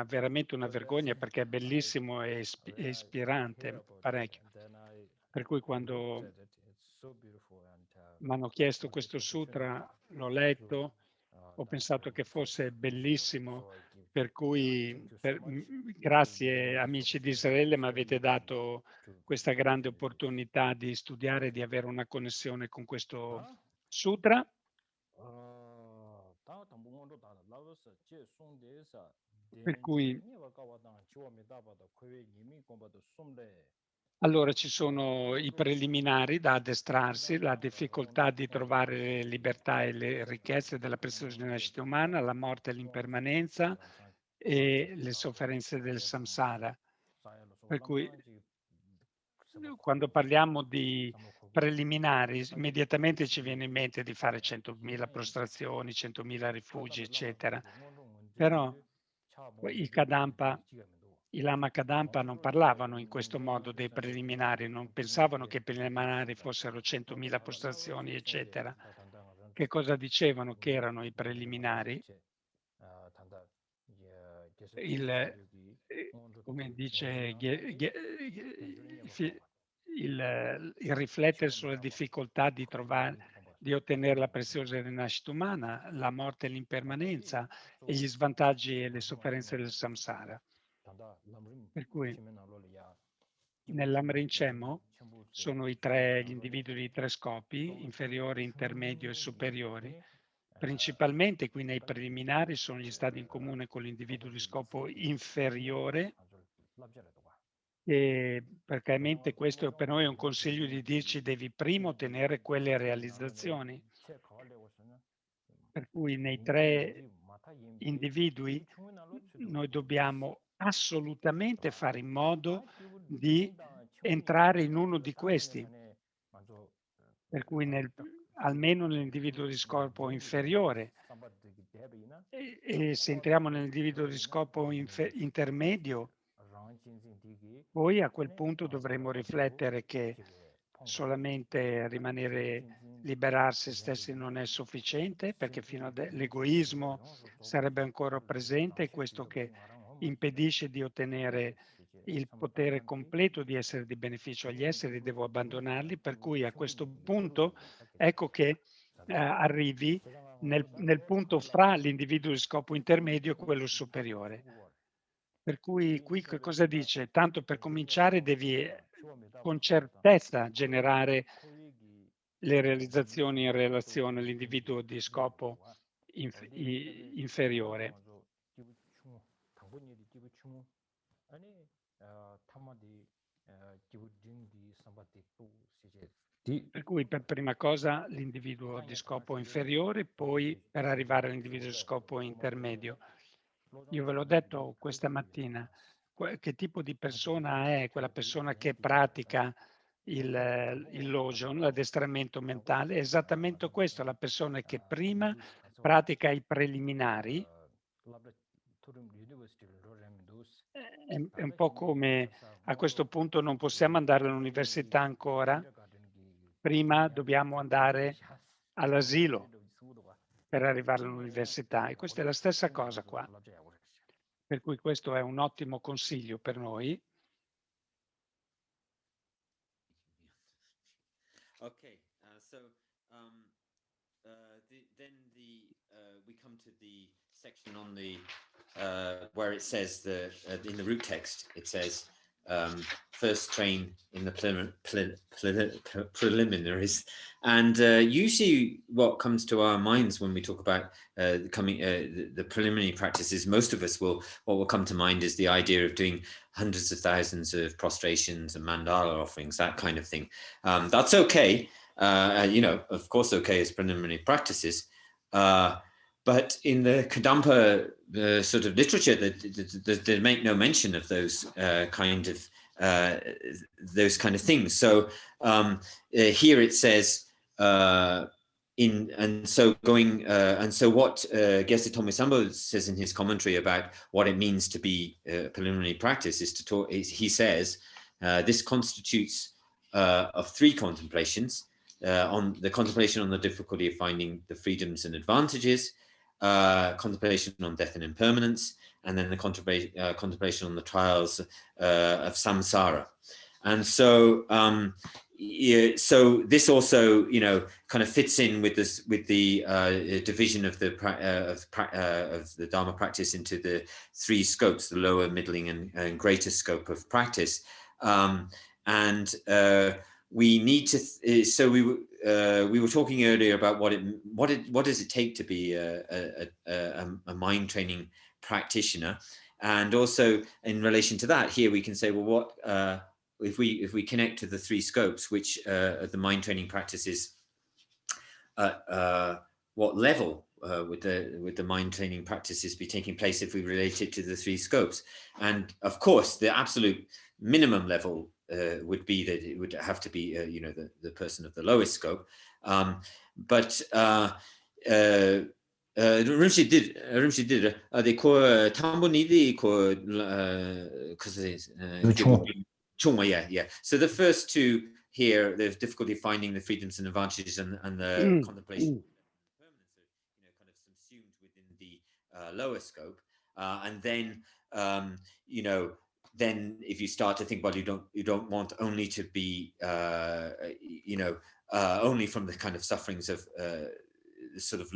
B: veramente una vergogna perché è bellissimo e ispirante parecchio. Per cui quando mi hanno chiesto questo sutra, l'ho letto, ho pensato che fosse bellissimo, per cui grazie amici di Israele mi avete dato questa grande opportunità di studiare e di avere una connessione con questo sutra. Per cui allora ci sono i preliminari da addestrarsi, la difficoltà di trovare le libertà e le ricchezze della preciosa nascita umana, la morte e l'impermanenza e le sofferenze del samsara. Per cui quando parliamo di preliminari, immediatamente ci viene in mente di fare 100.000 prostrazioni, 100.000 rifugi, eccetera. Però i Lama Kadampa non parlavano in questo modo dei preliminari, non pensavano che i preliminari fossero 100.000 postrazioni, eccetera. Che cosa dicevano che erano i preliminari? Come dice il riflettere sulle difficoltà di ottenere la preziosa rinascita umana, la morte e l'impermanenza e gli svantaggi e le sofferenze del samsara. Per cui nell'Amrincemo sono gli individui di 3 scopi, inferiori, intermedio e superiori. Principalmente qui nei preliminari sono gli stati in comune con l'individuo di scopo inferiore, e praticamente questo per noi è un consiglio di dirci devi prima ottenere quelle realizzazioni. Per cui nei 3 individui noi dobbiamo assolutamente fare in modo di entrare in uno di questi. Per cui almeno nell'individuo di scopo inferiore. E se entriamo nell'individuo di scopo intermedio, poi a quel punto dovremo riflettere che solamente liberare se stessi non è sufficiente, perché fino l'egoismo sarebbe ancora presente, e questo che impedisce di ottenere il potere completo di essere di beneficio agli esseri, devo abbandonarli, per cui a questo punto ecco che arrivi nel punto fra l'individuo di scopo intermedio e quello superiore. Per cui qui che cosa dice? Tanto per cominciare devi con certezza generare le realizzazioni in relazione all'individuo di scopo inferiore. Per cui per prima cosa l'individuo di scopo inferiore, poi per arrivare all'individuo di scopo intermedio. Io ve l'ho detto questa mattina, che tipo di persona è quella persona che pratica il Lojong, l'addestramento mentale? È esattamente questo, la persona che prima pratica i preliminari. È un po' come a questo punto non possiamo andare all'università ancora, prima dobbiamo andare all'asilo per arrivare all'università, e questa è la stessa cosa qua. Per cui questo è un ottimo consiglio per noi.
E: Okay, we come to the section on the where it says in the root text it says first train in the preliminaries, and usually what comes to our minds when we talk about the preliminary practices, most of us what will come to mind is the idea of doing hundreds of thousands of prostrations and mandala offerings, that kind of thing. That's okay, of course, okay as preliminary practices, but in the Kadampa sort of literature, they make no mention of those kind of things. So here it says, what Geshe Tomosambo says in his commentary about what it means to be preliminary practice is to talk. He says this constitutes of three contemplations: on the contemplation on the difficulty of finding the freedoms and advantages, contemplation on death and impermanence, and then the contemplation on the trials of samsara. And so, so this also, kind of fits in with this, with the division of the Dharma practice into the three scopes: the lower, middling, and greater scope of practice. We need to. So we were talking earlier about what does it take to be a mind training practitioner, and also in relation to that, here we can say, well, what if we connect to the three scopes, which the mind training practices, what level would the mind training practices be taking place if we relate it to the three scopes? And of course, the absolute minimum level would be that it would have to be, the person of the lowest scope. But Rinpoche did. They call Tambonidi, yeah. So the first two here, the difficulty finding the freedoms and advantages, and the contemplation of permanence are, kind of subsumed within the lower scope, and then then if you start to think, well, you don't want only to be only from the kind of sufferings of sort of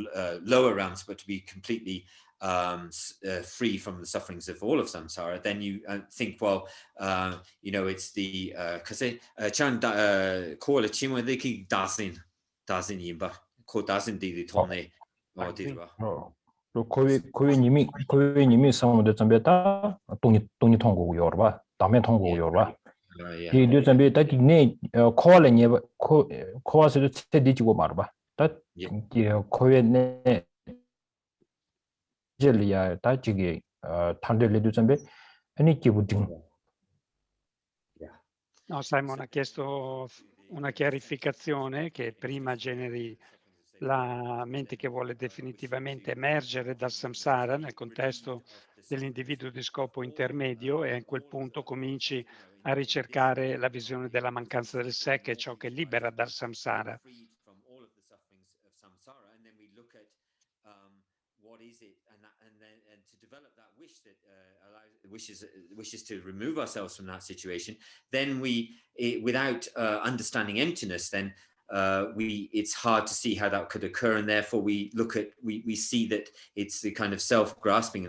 E: lower realms, but to be completely free from the sufferings of all of samsara, then you think, well, it's the chan ko chimo de ki dasin yimba ko dasin di tonne or dirwa.
D: 고위님이 상무대 점배다 동이 통고고 요르바 다음에 통고고 요르바 이 류점배 딱 이네 코알레니 코와스도 체디지고 말바 딱 코웨네 젤리아 다지게 탄델레 류점배 아니 기부딩.
B: No, Simon ha chiesto una chiarificazione che prima generi la mente che vuole definitivamente emergere dal samsara nel contesto dell'individuo di scopo intermedio, e a quel punto cominci a ricercare la visione della mancanza del sé, che è ciò che libera dal samsara.
E: Wishes to remove ourselves from that situation, then without understanding emptiness, then it's hard to see how that could occur, and therefore we see that it's the kind of self-grasping,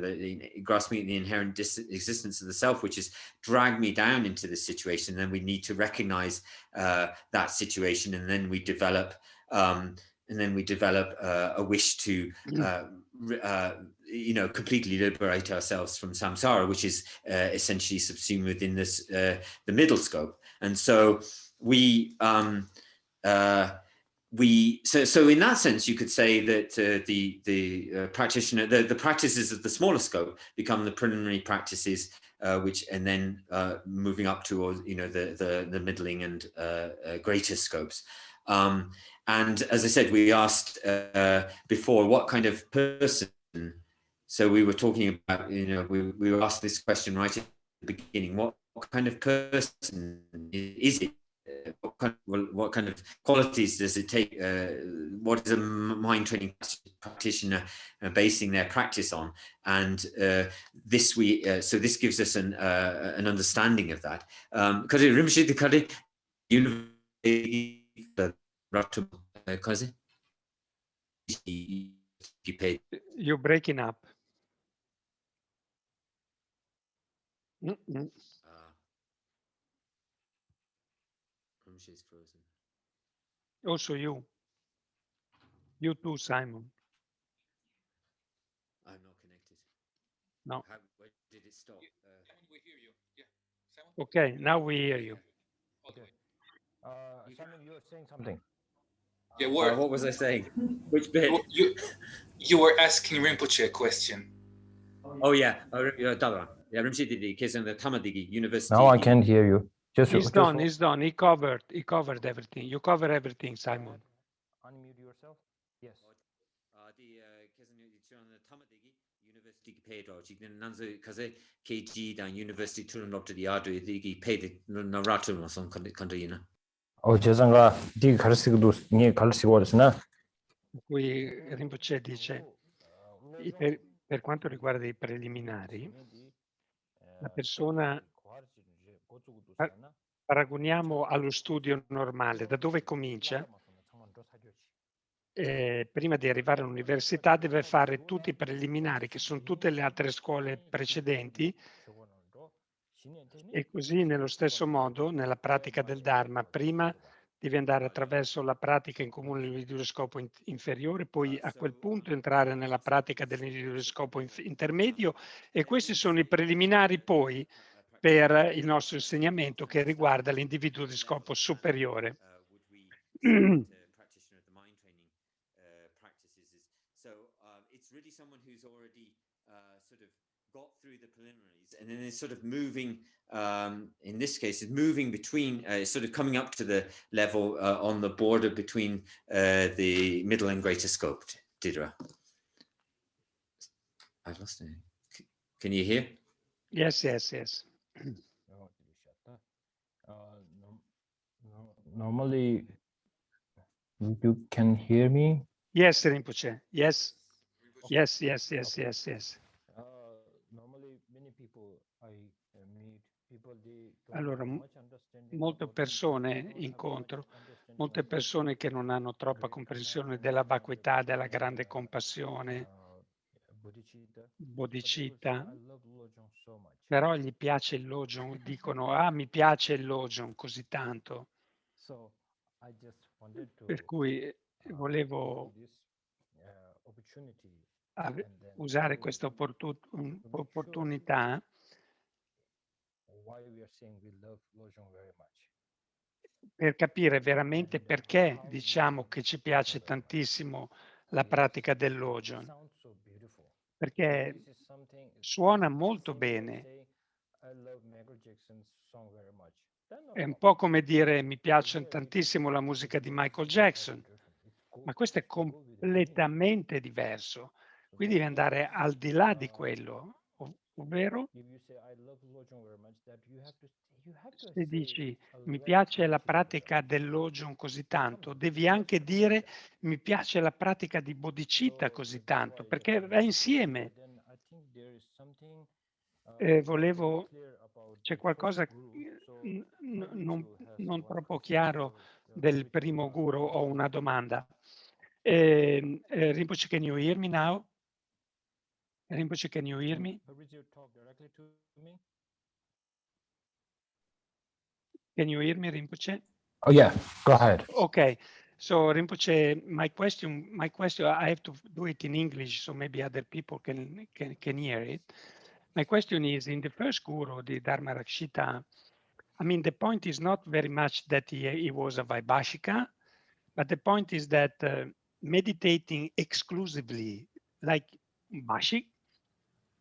E: grasping at the inherent existence of the self, which has dragged me down into this situation. And then we need to recognize that situation, and then we develop a wish to completely liberate ourselves from samsara, which is essentially subsumed within this the middle scope. And so so in that sense, you could say that the practitioner, the practices of the smaller scope become the preliminary practices, which, and then moving up towards the middling and greater scopes. And as I said, we asked before, what kind of person? So we were talking about, we were asked this question right at the beginning: what kind of person is it? What what kind of qualities does it take? What is a mind training practitioner basing their practice on? And so this gives us an understanding of that.
B: You're breaking up.
E: Is frozen.
B: Also you too, Simon.
E: I'm not connected.
B: No.
E: Where did it stop?
A: We hear you. Yeah. Simon?
B: Okay, now we hear you.
A: Okay.
D: Simon, you were saying something.
A: Yeah,
E: What was I saying? Which bit?
A: You were asking Rinpoche a question.
E: Oh yeah, Rinpoche did the Tamadigi University.
D: Now I can't hear you.
B: He's done. He covered everything. You cover everything, Simon.
D: Unmute yourself. Yes.
E: University Pedro, Nanzo Kaze KG dan University Turun Doctor Diadu Digi paid Naratu or some country.
D: 죄송합니다. 네 가르치고도 네 가르치고 있으나.
B: Qui Rinpoche dice, per quanto riguarda i preliminari, la persona paragoniamo allo studio normale. Da dove comincia? Prima di arrivare all'università deve fare tutti i preliminari, che sono tutte le altre scuole precedenti, e così nello stesso modo nella pratica del Dharma prima devi andare attraverso la pratica in comune dell'individuo di scopo inferiore, poi a quel punto entrare nella pratica dell'individuo di scopo intermedio, e questi sono i preliminari poi per il nostro insegnamento che riguarda l'individuo di scopo superiore.
E: It's really someone who's already sort of got through the preliminaries, and then it's sort of moving, in this case, it's moving between, sort of coming up to the level on the border between the middle and greater scope. Didra. I've lost it. Can you hear?
B: Yes.
D: Normally, you can hear me?
B: Yes, Rinpoche. Yes.
D: Normally, many people I meet,
B: allora, molte persone incontro, molte persone che non hanno troppa comprensione della vacuità, della grande compassione, bodhicitta, però gli piace il Lojong, dicono mi piace il Lojong così tanto, per cui volevo usare questa opportunità per capire veramente perché diciamo che ci piace tantissimo la pratica del Lojong, perché suona molto bene. È un po' come dire mi piace tantissimo la musica di Michael Jackson, ma questo è completamente diverso. Qui devi andare al di là di quello, ovvero se dici mi piace la pratica del Lojong così tanto, devi anche dire mi piace la pratica di bodhicitta così tanto, perché va insieme. C'è qualcosa non troppo chiaro del primo guru, ho una domanda. Rinpoche, can you hear me now? Rinpoche, can you hear me? Can you hear me, Rinpoche?
D: Oh yeah, go ahead.
B: Okay, so Rinpoche, my question, I have to do it in English, so maybe other people can hear it. My question is, in the first guru, the Dharma Rakshita, I mean, the point is not very much that he was a Vaibhashika, but the point is that meditating exclusively, like Bhashik,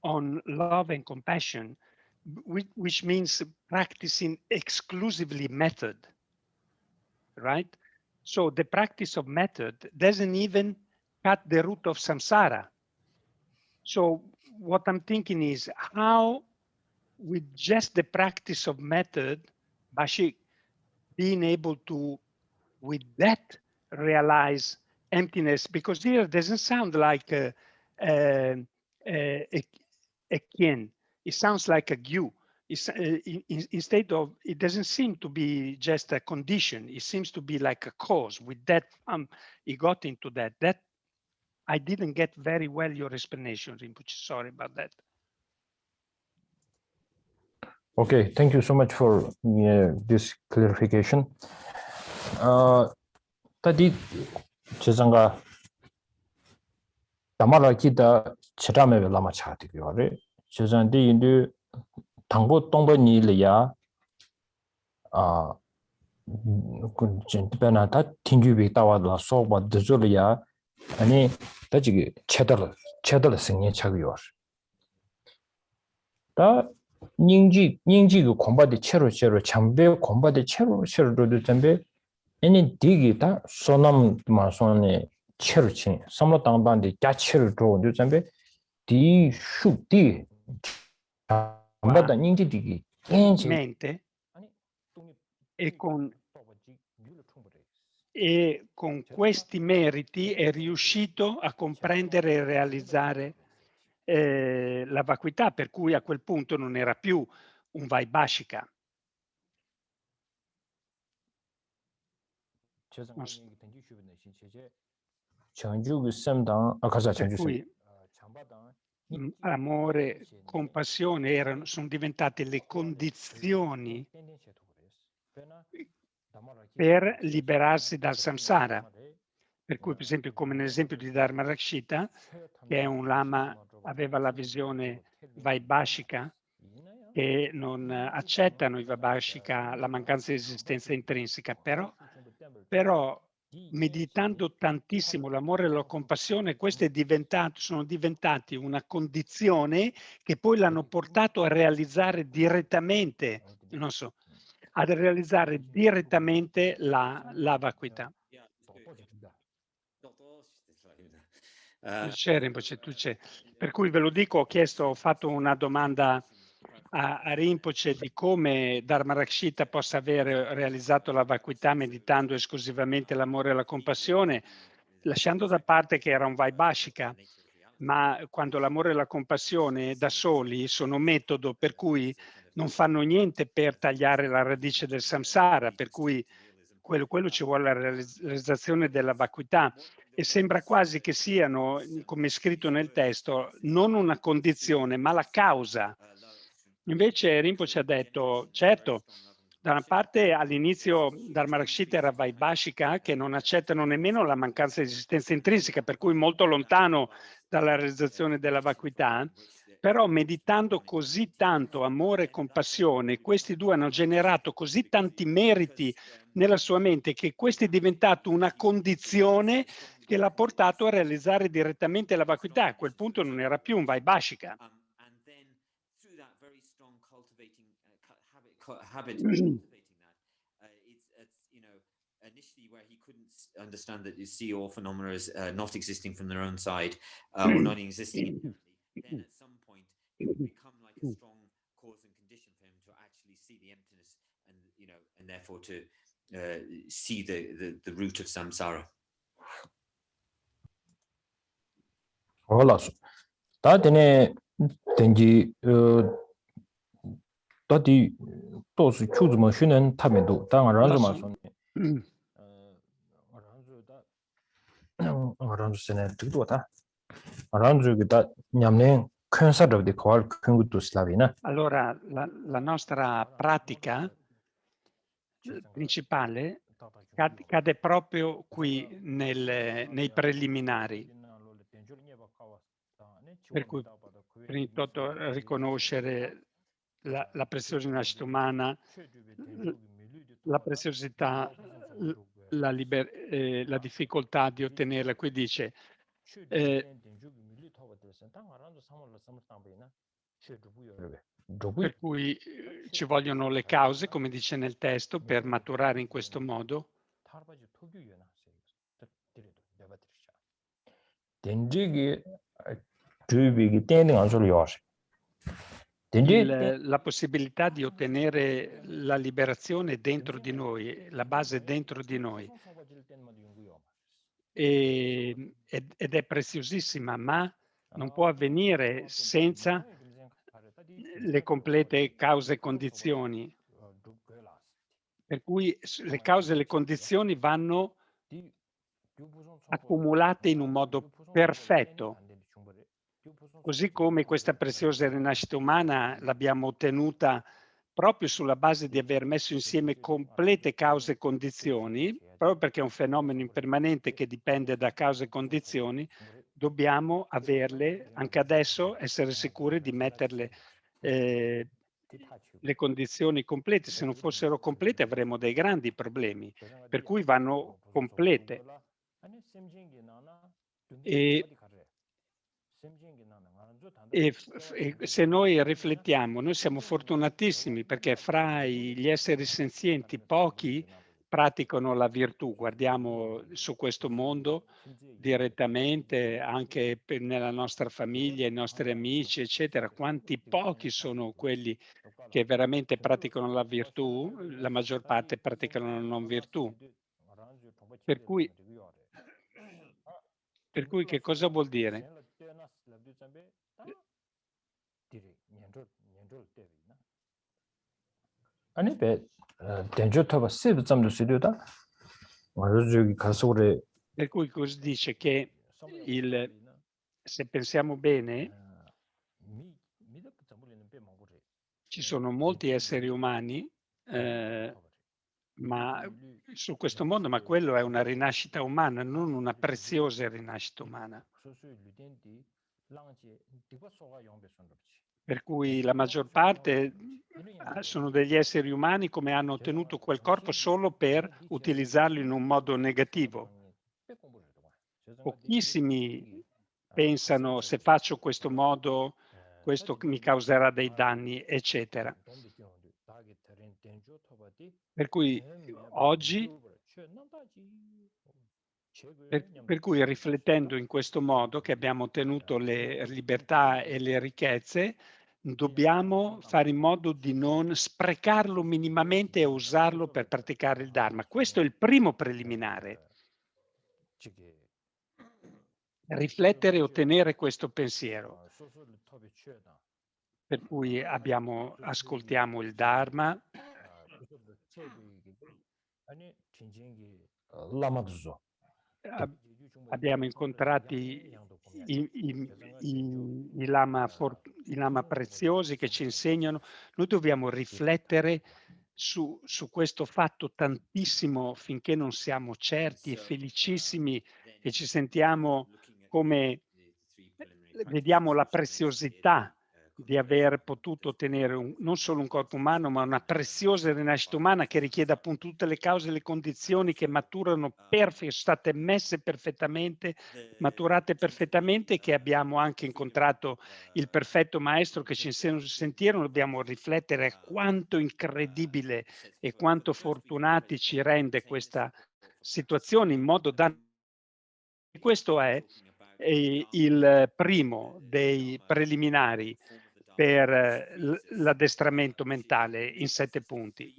B: on love and compassion, which means practicing exclusively method, right? So the practice of method doesn't even cut the root of samsara. So what I'm thinking is how with just the practice of method, Bhashik,
F: being able to, with that, realize emptiness, because here it doesn't sound like a kien. It sounds like a gyu. Instead of, it doesn't seem to be just a condition. It seems to be like a cause. With that, he got into that. That I didn't get very well your explanation, Rinpoche. Sorry about that.
D: Okay, thank you so much for this clarification. Tadi chezanga tamara kita chitame lama chati gyore. Chezandi indu tangbo tongbo ni leya pena ta tingyu bi tawa la soba dezo leya ani taji chedal singye chagyor. Ta 닝지 그 공부대 체로 참배 공부대 체로도 담배 애니 디기다 소남만 손에 체로치 삼로 당반데 자체로 담배 디 슈디 담바다 닝지 디기
F: Mente e con questi meriti è riuscito a comprendere e realizzare la vacuità, per cui a quel punto non era più un vaibhashika. Per cui amore, compassione sono diventate le condizioni per liberarsi dal samsara. Per cui, per esempio, come nell'esempio di Dharma Rakshita, che è un lama, aveva la visione vaibhashika, che non accettano i vaibhashika la mancanza di esistenza intrinseca, però meditando tantissimo l'amore e la compassione, questi sono diventati una condizione che poi l'hanno portato a realizzare direttamente, a realizzare direttamente la vacuità. Per cui ve lo dico, ho fatto una domanda a Rinpoche di come Dharma Rakshita possa aver realizzato la vacuità meditando esclusivamente l'amore e la compassione, lasciando da parte che era un vaibhashika, ma quando l'amore e la compassione da soli sono metodo per cui non fanno niente per tagliare la radice del samsara, per cui quello ci vuole la realizzazione della vacuità, e sembra quasi che siano, come è scritto nel testo, non una condizione, ma la causa. Invece Rinpoche ha detto, certo, da una parte all'inizio Dharma Rakshita era vaibhashika, che non accettano nemmeno la mancanza di esistenza intrinseca, per cui molto lontano dalla realizzazione della vacuità, però meditando così tanto amore e compassione, questi due hanno generato così tanti meriti nella sua mente che questo è diventato una condizione che l'ha portato a realizzare direttamente la vacuità. A quel punto non era più un vaibhashika.
E: Initially, where he couldn't understand that you see all phenomena as not existing from their own side or not existing inherently, then at some point it would become like a strong cause and condition for him to actually see the emptiness and therefore to see the root of samsara.
D: Hola, da dene denji dadi dosu chuzu mo shunen tamedo da ranzo ma son ranzo sene digdo ta ranzo da nyamne konsado di kwal kungutu slavina.
F: Allora la nostra pratica principale cade proprio qui nei preliminari, per cui prima di tutto riconoscere la preziosità umana, la preziosità, la difficoltà di ottenerla. Qui dice per cui ci vogliono le cause, come dice nel testo, per maturare in questo modo. la possibilità di ottenere la liberazione dentro di noi, la base dentro di noi. Ed è preziosissima, ma non può avvenire senza le complete cause e condizioni. Per cui le cause e le condizioni vanno accumulate in un modo perfetto. Così come questa preziosa rinascita umana l'abbiamo ottenuta proprio sulla base di aver messo insieme complete cause e condizioni, proprio perché è un fenomeno impermanente che dipende da cause e condizioni, dobbiamo averle anche adesso, essere sicuri di metterle le condizioni complete. Se non fossero complete avremmo dei grandi problemi, per cui vanno complete. E se noi riflettiamo, noi siamo fortunatissimi perché fra gli esseri senzienti pochi praticano la virtù. Guardiamo su questo mondo direttamente, anche nella nostra famiglia, i nostri amici, eccetera. Quanti pochi sono quelli che veramente praticano la virtù? La maggior parte praticano la non virtù. Per cui che cosa vuol dire?
D: 아니 배 denjo toba sib zamdo sidoda 저기 가서 그래
F: Per cui cosa dice che se pensiamo bene, ci sono molti esseri umani, ma su questo mondo, ma quello è una rinascita umana, non una preziosa rinascita umana. Per cui la maggior parte sono degli esseri umani come hanno ottenuto quel corpo solo per utilizzarlo in un modo negativo. Pochissimi pensano se faccio questo modo, questo mi causerà dei danni, eccetera. Per cui oggi, per cui riflettendo in questo modo che abbiamo ottenuto le libertà e le ricchezze, dobbiamo fare in modo di non sprecarlo minimamente e usarlo per praticare il Dharma. Questo è il primo preliminare. Riflettere e ottenere questo pensiero. Per cui ascoltiamo il Dharma.
D: Lama Tzong.
F: Abbiamo incontrato i lama preziosi che ci insegnano. Noi dobbiamo riflettere su questo fatto tantissimo finché non siamo certi e felicissimi e ci sentiamo come vediamo la preziosità di aver potuto ottenere non solo un corpo umano, ma una preziosa rinascita umana che richiede appunto tutte le cause e le condizioni che maturano sono state messe perfettamente, maturate perfettamente, che abbiamo anche incontrato il perfetto maestro che ci sentirono. Dobbiamo riflettere a quanto incredibile e quanto fortunati ci rende questa situazione in modo da... Questo è il primo dei preliminari per l'addestramento mentale in 7 punti.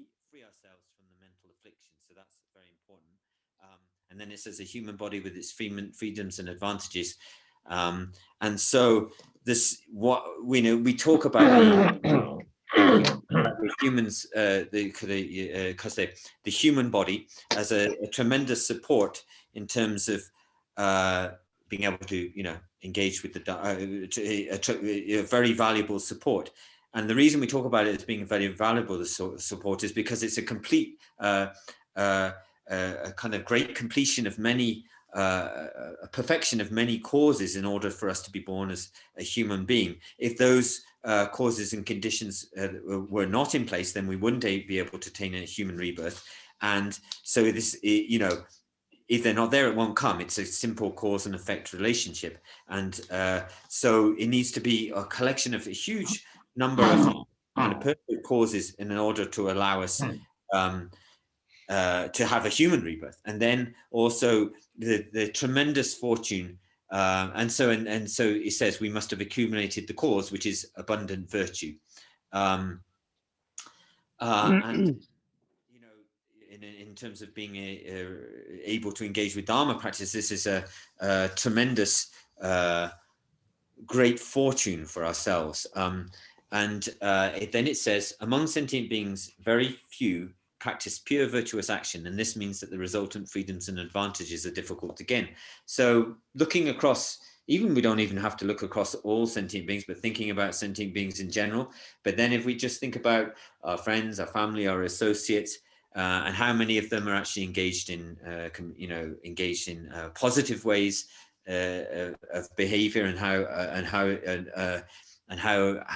E: And then it says a human body with its freedoms and advantages. And so this, what we know, we talk about the humans, because the human body as a tremendous support in terms of being able to, engage with a very valuable support. And the reason we talk about it as being very valuable support is because it's a complete, a kind of great completion of many, a perfection of many causes in order for us to be born as a human being. If those causes and conditions were not in place, then we wouldn't be able to attain a human rebirth. And so this, if they're not there, it won't come. It's a simple cause and effect relationship. And so it needs to be a collection of a huge number of kind of perfect causes in order to allow us to have a human rebirth. And then also the tremendous fortune. And so it says we must have accumulated the cause, which is abundant virtue. And you know, in terms of being able to engage with Dharma practice, this is a tremendous great fortune for ourselves. Then it says, among sentient beings, very few practice pure virtuous action, and this means that the resultant freedoms and advantages are difficult to gain. So looking across, we don't even have to look across all sentient beings, but thinking about sentient beings in general. But then if we just think about our friends, our family, our associates, and how many of them are actually engaged in positive ways of behavior, and how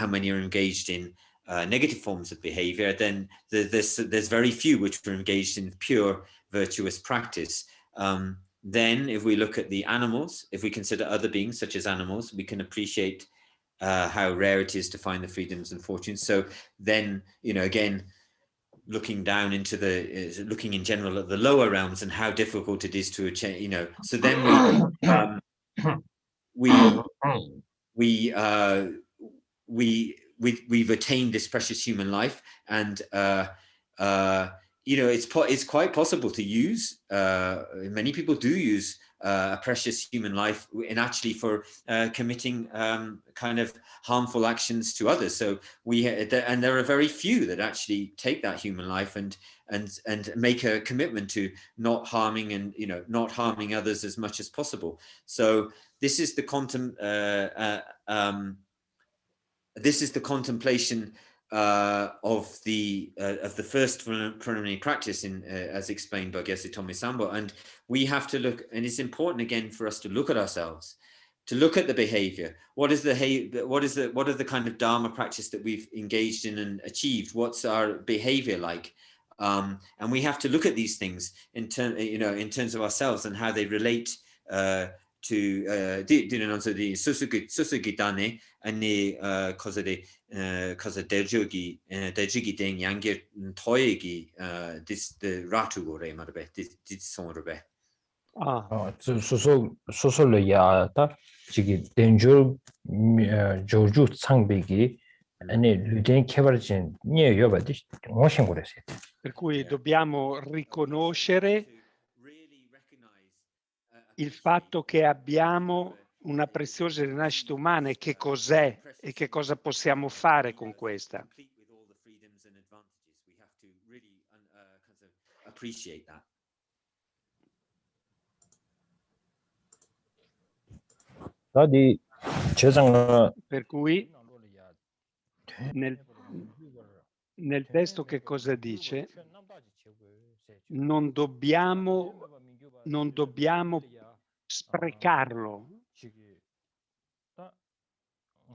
E: many are engaged in negative forms of behavior, then there's very few which are engaged in pure virtuous practice. Then if we look at the animals, if we consider other beings such as animals, we can appreciate how rare it is to find the freedoms and fortunes. So then, again, looking down into looking in general at the lower realms and how difficult it is to achieve, so then we've attained this precious human life, and it's quite possible to use, many people do use a precious human life for committing kind of harmful actions to others. So and there are very few that actually take that human life and make a commitment to not harming not harming others as much as possible. So this is the contemplation of the first preliminary practice, as explained by Geshe Chekawa. And we have to look, and it's important again for us to look at ourselves, to look at the behavior. What are the kind of Dharma practice that we've engaged in and achieved? What's our behavior like? And we have to look at these things in terms of ourselves and how they relate to the susugitane and cosa derjogi den yangir toyegi this the ratu ore marbe this sonrbe
D: 소소로 야다 지기 덴조 조주 상백이 아니 루덴 케버진 니 여바디 모신 거랬어요.
F: Per cui dobbiamo riconoscere il fatto che abbiamo una preziosa rinascita umana, e che cos'è e che cosa possiamo fare con questa. Per cui nel testo che cosa dice? Non dobbiamo sprecarlo.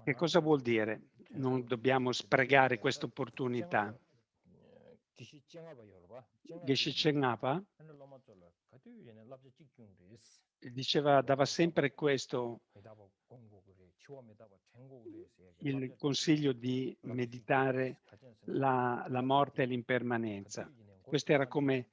F: Che cosa vuol dire? Non dobbiamo sprecare questa opportunità. Geshe Chekawa dava sempre questo, il consiglio di meditare la morte e l'impermanenza. Questo era come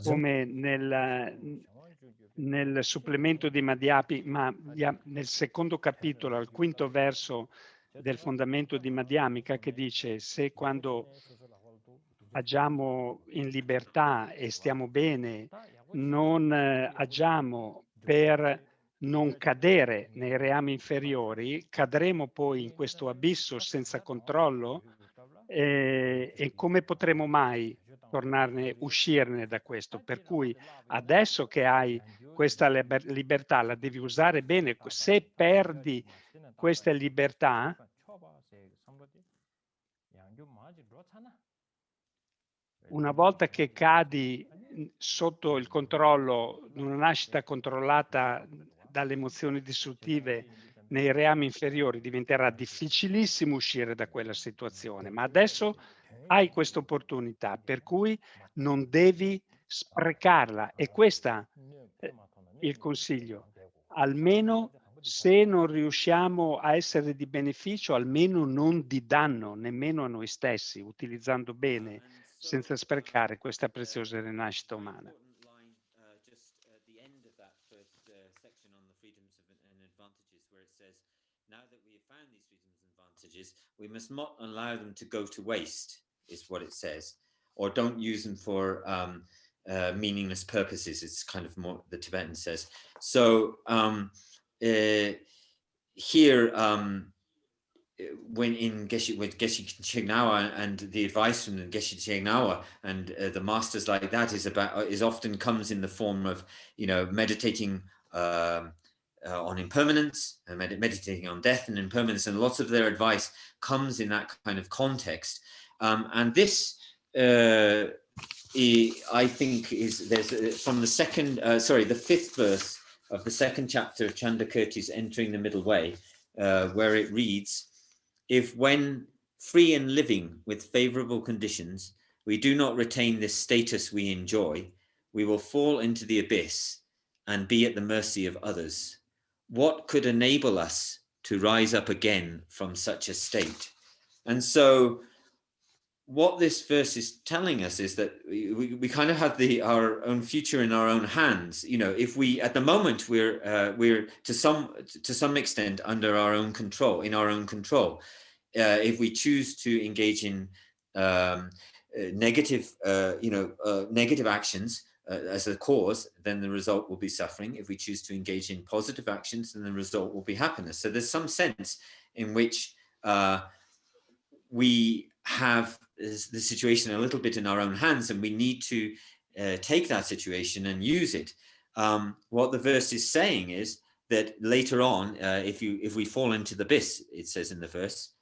F: come nel supplemento di Madhyamika, nel secondo capitolo, al quinto verso del fondamento di Madhyamika, che dice: se quando agiamo in libertà e stiamo bene, non agiamo per non cadere nei reami inferiori, cadremo poi in questo abisso senza controllo, e come potremo mai uscirne da questo? Per cui adesso che hai questa libertà la devi usare bene. Se perdi questa libertà, una volta che cadi sotto il controllo di una nascita controllata dalle emozioni distruttive nei reami inferiori, diventerà difficilissimo uscire da quella situazione. Ma adesso hai questa opportunità, per cui non devi sprecarla. E questo è il consiglio. Almeno se non riusciamo a essere di beneficio, almeno non di danno, nemmeno a noi stessi, utilizzando bene, senza sprecare questa preziosa rinascita umana.
E: the freedoms and advantages, where it says, now that we have found these freedoms and advantages, we must not allow them to go to waste, is what it says, or don't use them for meaningless purposes. It's kind of more the Tibetan says. So here, when in Geshe Chekawa and the advice from the Geshe Chekawa and the masters like that is often comes in the form of, you know, meditating on impermanence and meditating on death and impermanence, and lots of their advice comes in that kind of context. And this, I think, is from the the fifth verse of the second chapter of Chandakirti's Entering the Middle Way, where it reads, if when free and living with favorable conditions, we do not retain this status we enjoy, we will fall into the abyss and be at the mercy of others. What could enable us to rise up again from such a state? And so what this verse is telling us is that we kind of have our own future in our own hands. You know, if we, at the moment, we're to some extent under our own control, in our own control. If we choose to engage in negative actions as a cause, then the result will be suffering. If we choose to engage in positive actions, then the result will be happiness. So there's some sense in which we have the situation a little bit in our own hands, and we need to take that situation and use it. What the verse is saying is that later on, if we fall into the abyss, it says in the verse,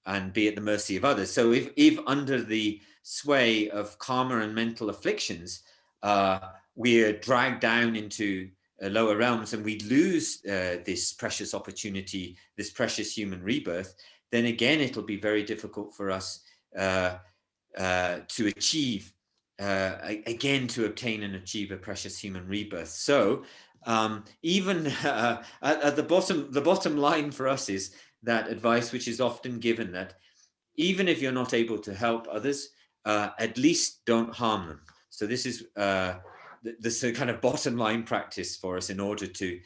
E: and be at the mercy of others. So if under the sway of karma and mental afflictions, we're dragged down into lower realms and we lose this precious opportunity, this precious human rebirth, then again, it'll be very difficult for us to achieve, to obtain and achieve a precious human rebirth. So even at the bottom line for us is that advice which is often given, that even if you're not able to help others, at least don't harm them. So this is this kind of bottom line practice for us in order to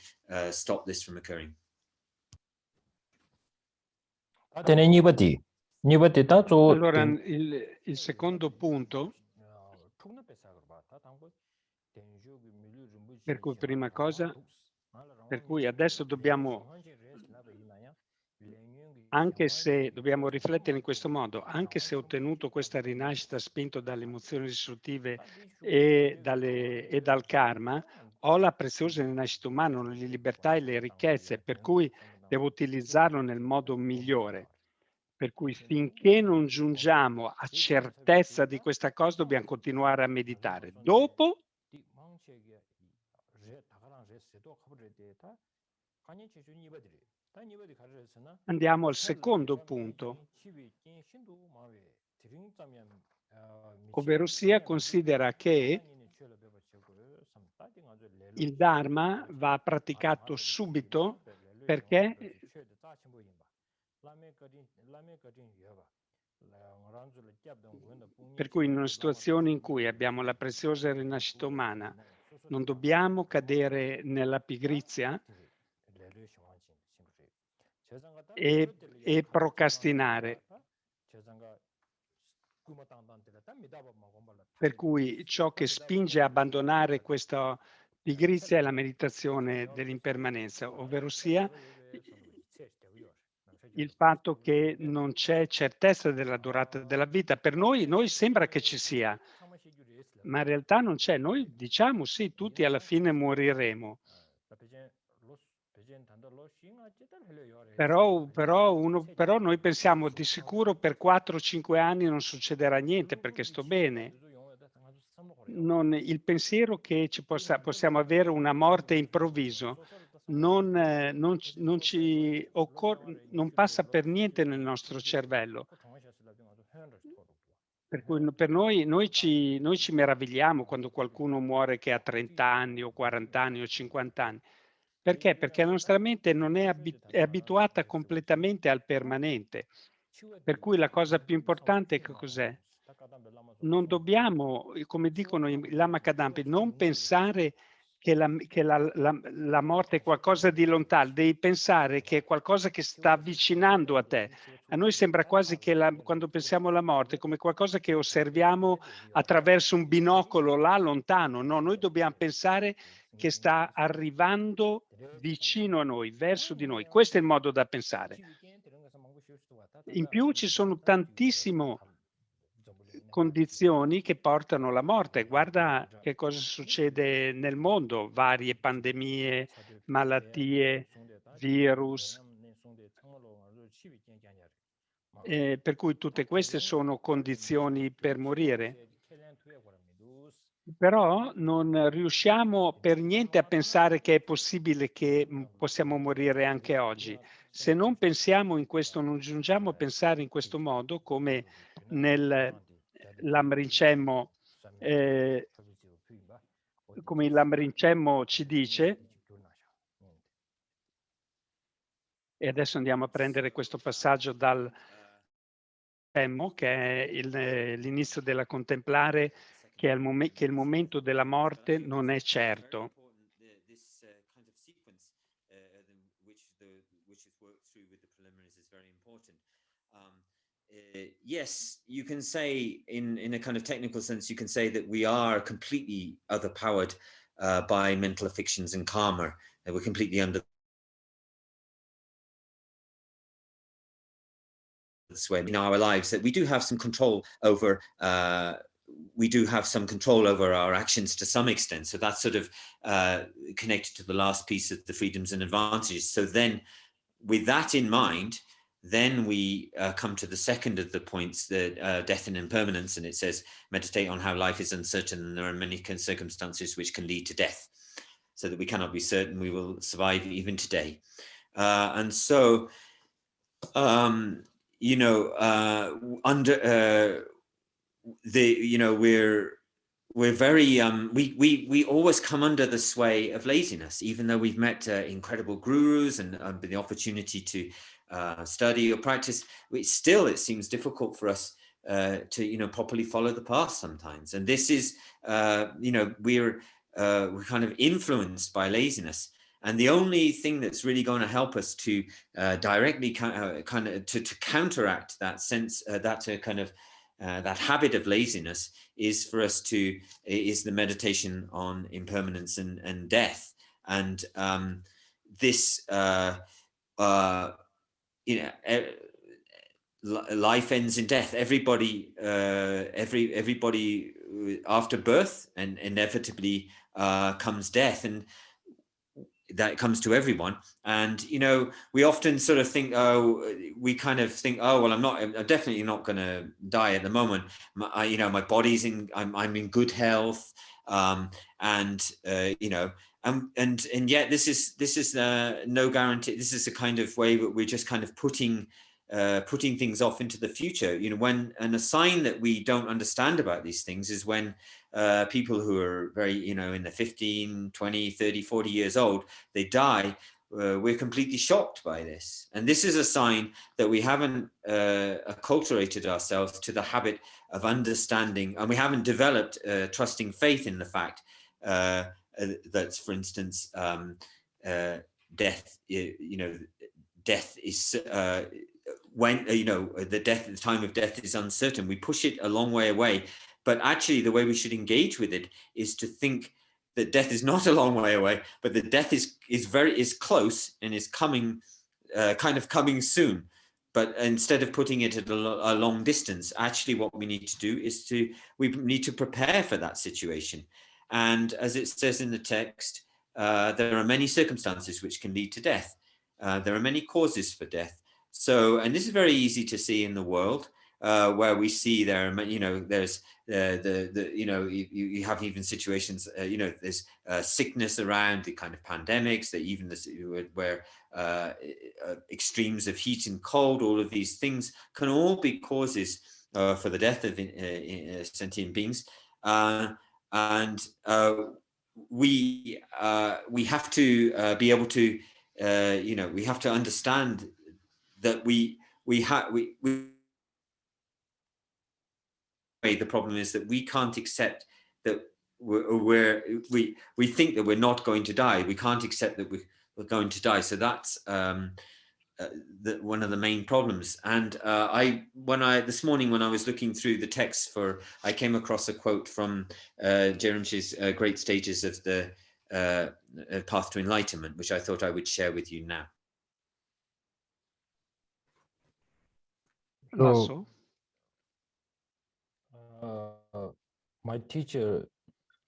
E: stop this from occurring.
F: Allora, il secondo punto, per cui prima cosa, per cui adesso dobbiamo, anche se dobbiamo riflettere in questo modo, anche se ho ottenuto questa rinascita spinto dalle emozioni distruttive e dal karma, ho la preziosa rinascita umana, le libertà e le ricchezze, per cui devo utilizzarlo nel modo migliore. Per cui finché non giungiamo a certezza di questa cosa dobbiamo continuare a meditare. Dopo andiamo al secondo punto, ovvero sia considera che il Dharma va praticato subito perché per cui in una situazione in cui abbiamo la preziosa rinascita umana non dobbiamo cadere nella pigrizia e procrastinare. Per cui ciò che spinge a abbandonare questa pigrizia è la meditazione dell'impermanenza, ovvero sia il fatto che non c'è certezza della durata della vita. Per noi sembra che ci sia, ma in realtà non c'è. Noi diciamo sì, tutti alla fine moriremo. Però noi pensiamo di sicuro per 4-5 anni non succederà niente perché sto bene. Il pensiero che possiamo avere una morte improvviso non passa per niente nel nostro cervello. Per cui per noi ci meravigliamo quando qualcuno muore che ha 30 anni o 40 anni o 50 anni. Perché? Perché la nostra mente non è abituata completamente al permanente. Per cui la cosa più importante che cos'è? Non dobbiamo, come dicono i Lama Kadampi, non pensare la morte è qualcosa di lontano, devi pensare che è qualcosa che sta avvicinando a te. A noi sembra quasi che quando pensiamo alla morte come qualcosa che osserviamo attraverso un binocolo là lontano. No, noi dobbiamo pensare che sta arrivando vicino a noi, verso di noi. Questo è il modo da pensare. In più ci sono tantissime condizioni che portano alla morte. Guarda che cosa succede nel mondo, varie pandemie, malattie, virus. Per cui tutte queste sono condizioni per morire. Però non riusciamo per niente a pensare che è possibile che possiamo morire anche oggi. Se non pensiamo in questo, non giungiamo a pensare in questo modo, come nel Lamrincemmo, come il Lamrincemmo ci dice, e adesso andiamo a prendere questo passaggio dal Lamrincemmo, che è l'inizio della contemplare, che il momento della morte non è certo.
E: Yes, you can say in a kind of technical sense, you can say that we are completely other-powered by mental afflictions and karma. That we're completely under this way in our lives. That we do have some control over. We do have some control over our actions to some extent. So that's sort of connected to the last piece of the freedoms and advantages. So then, with that in mind, then we come to the second of the points, the death and impermanence, and it says, meditate on how life is uncertain and there are many circumstances which can lead to death, so that we cannot be certain we will survive even today. And so, you know, we're very we always come under the sway of laziness, even though we've met incredible gurus and the opportunity to study or practice. It seems difficult for us to properly follow the path sometimes, and this is we're kind of influenced by laziness. And the only thing that's really going to help us to directly to counteract that sense, that habit of laziness, is for us is the meditation on impermanence and death. And this, life ends in death. Everybody after birth, and inevitably comes death, and that comes to everyone. And we often sort of think, well, I'm definitely not going to die at the moment. My body's I'm in good health, and yet this is no guarantee. This is a kind of way that we're just kind of putting things off into the future. And a sign that we don't understand about these things is when people who are very, in the 15, 20, 30, 40 years old, they die. We're completely shocked by this. And this is a sign that we haven't acculturated ourselves to the habit of understanding, and we haven't developed trusting faith in the fact that, for instance, death, death is when the time of death is uncertain. We push it a long way away, but actually the way we should engage with it is to think that death is not a long way away, but that death is close and is coming soon. But instead of putting it at a long distance, actually what we need to do is we need to prepare for that situation. And as it says in the text, there are many circumstances which can lead to death. There are many causes for death. So, and this is very easy to see in the world, where we see there, there's you have even situations, there's sickness around, the kind of pandemics, that even where extremes of heat and cold, all of these things can all be causes for the death of sentient beings. And we have to be able to, we have to understand that the problem is that we can't accept that we think that we're not going to die. We can't accept that we're going to die. So that's one of the main problems. And this morning when I was looking through the text I came across a quote from Rinpoche's Great Stages of the Path to Enlightenment, which I thought I would share with you now.
F: Lasso?
D: My teacher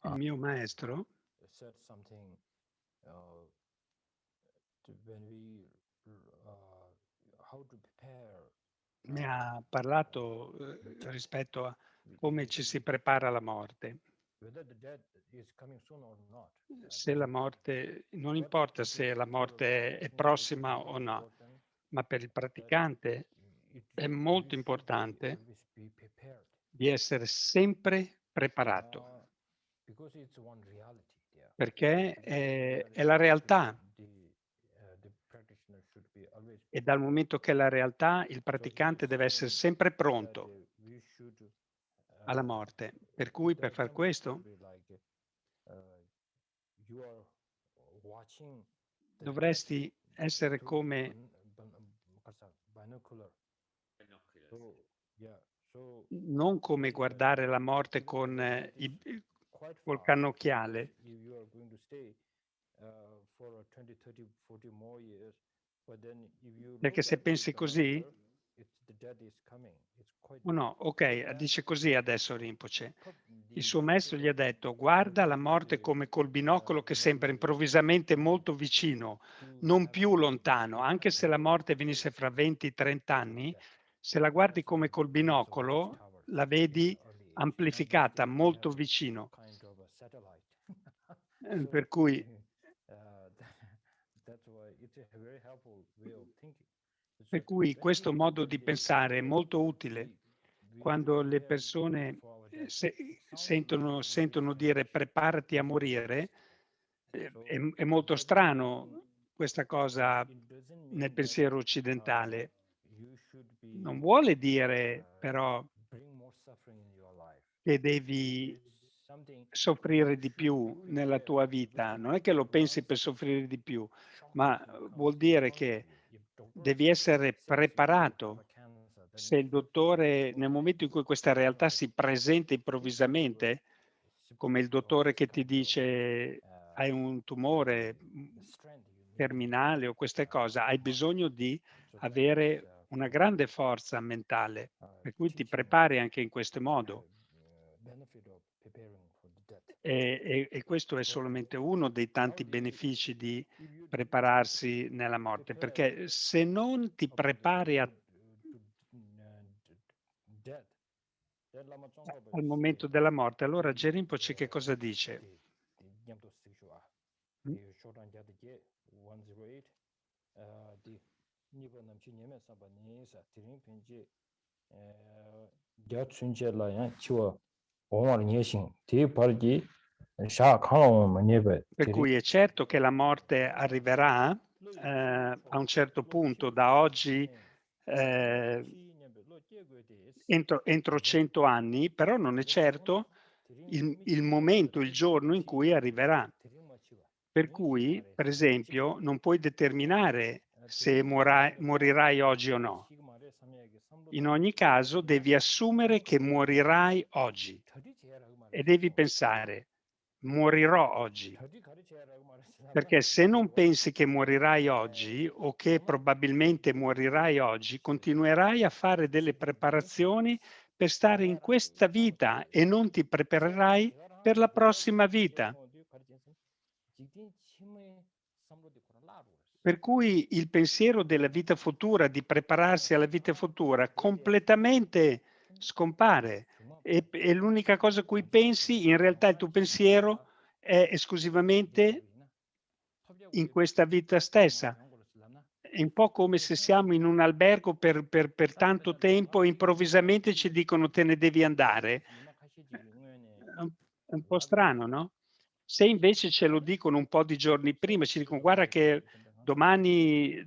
F: Il mio maestro
D: said something when we how to prepare.
F: mi ha parlato rispetto a come ci si prepara alla morte.
D: Whether the death is coming soon or not.
F: Se la morte, non importa se la morte è prossima o no, ma per il praticante è molto importante di essere sempre preparato, perché è la realtà. E dal momento che è la realtà, il praticante deve essere sempre pronto alla morte. Per cui per far questo dovresti essere come non come guardare la morte con col cannocchiale, perché se pensi così, o no, ok, dice così adesso Rinpoche. Il suo maestro gli ha detto: guarda la morte come col binocolo che sembra improvvisamente molto vicino, non più lontano, anche se la morte venisse fra 20-30 anni, se la guardi come col binocolo, la vedi amplificata, molto vicino. Per cui questo modo di pensare è molto utile quando le persone sentono dire preparati a morire. È molto strano questa cosa nel pensiero occidentale. Non vuole dire però che devi soffrire di più nella tua vita. Non è che lo pensi per soffrire di più, ma vuol dire che devi essere preparato. Se il dottore, nel momento in cui questa realtà si presenta improvvisamente, come il dottore che ti dice hai un tumore terminale o queste cose, hai bisogno di avere una grande forza mentale, per cui ti prepari anche in questo modo. E questo è solamente uno dei tanti benefici di prepararsi nella morte, perché se non ti prepari al momento della morte, allora Geshe Rinpoche che cosa dice? Per cui è certo che la morte arriverà a un certo punto, da oggi entro 100 anni, però non è certo il momento, il giorno in cui arriverà. Per cui, per esempio, non puoi determinare se morirai oggi o no. In ogni caso, devi assumere che morirai oggi e devi pensare, morirò oggi. Perché se non pensi che morirai oggi o che probabilmente morirai oggi, continuerai a fare delle preparazioni per stare in questa vita e non ti preparerai per la prossima vita. Per cui il pensiero della vita futura, di prepararsi alla vita futura, completamente scompare e l'unica cosa a cui pensi, in realtà il tuo pensiero è esclusivamente in questa vita stessa. È un po' come se siamo in un albergo per tanto tempo e improvvisamente ci dicono te ne devi andare. È un po' strano, no? Se invece ce lo dicono un po' di giorni prima, ci dicono guarda che domani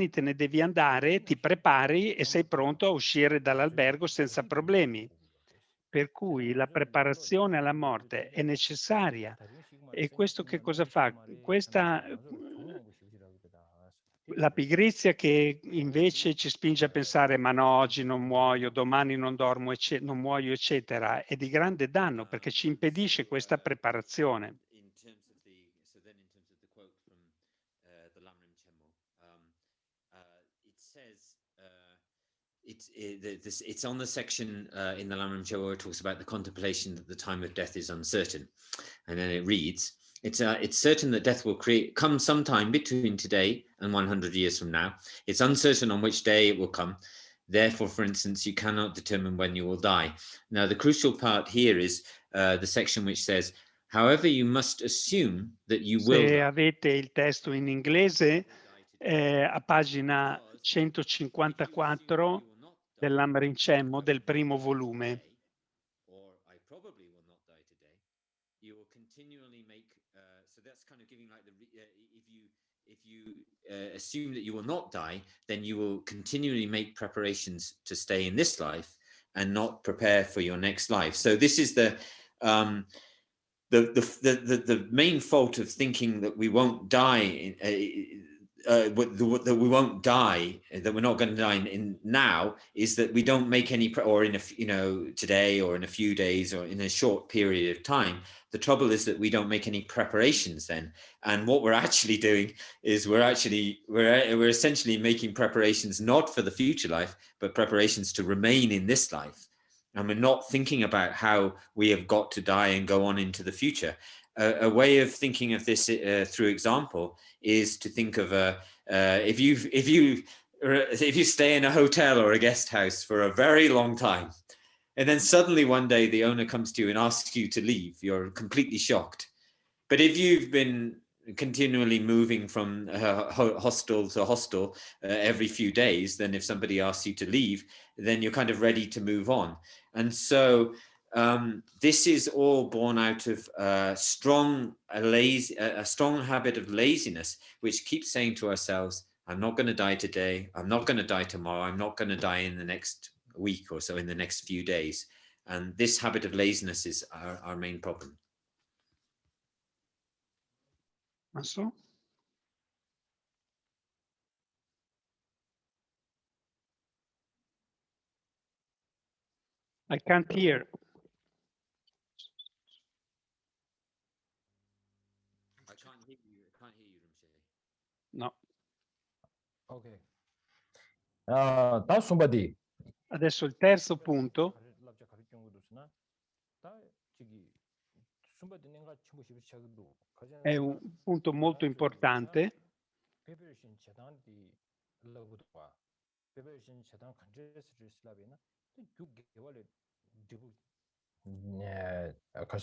F: te ne devi andare, ti prepari e sei pronto a uscire dall'albergo senza problemi. per cui la preparazione alla morte è necessaria. E questo che cosa fa? La pigrizia che invece ci spinge a pensare ma no, oggi non muoio, domani non dormo, non muoio, eccetera, è di grande danno perché ci impedisce questa preparazione.
E: It's on the section in the Lama Tzong where it talks about the contemplation that the time of death is uncertain, and then it reads, it's certain that death will come sometime between today and 100 years from now. It's uncertain on which day it will come. Therefore, for instance, you cannot determine when you will die. Now, the crucial part here is the section which says, however, you must assume that you will
F: Se
E: die.
F: avete il testo in inglese, a pagina 154 del Lama Rinpoche del primo volume.
E: Or I probably will not die today. You will continually make. So that's kind of giving like if you assume that you will not die, then you will continually make preparations to stay in this life and not prepare for your next life. So this is the main fault of thinking that we won't die. That we won't die, that we're not going to die in now, is that we don't make any or in today or in a few days or in a short period of time. The trouble is that we don't make any preparations then, and what we're actually doing is we're essentially making preparations not for the future life, but preparations to remain in this life, and we're not thinking about how we have got to die and go on into the future. A way of thinking of this through example is to think of if you stay in a hotel or a guest house for a very long time, and then suddenly one day the owner comes to you and asks you to leave, you're completely shocked. But if you've been continually moving from hostel to hostel every few days, then if somebody asks you to leave, then you're kind of ready to move on. And so this is all born out of a strong habit of laziness, which keeps saying to ourselves, I'm not going to die today, I'm not going to die tomorrow, I'm not going to die in the next week or so, in the next few days. And this habit of laziness is our main problem.
F: Maso? I can't hear.
E: I can't hear you, Rinpoche.
F: No.
D: Ok. 다 숨바디.
F: Adesso il terzo punto è un punto molto importante.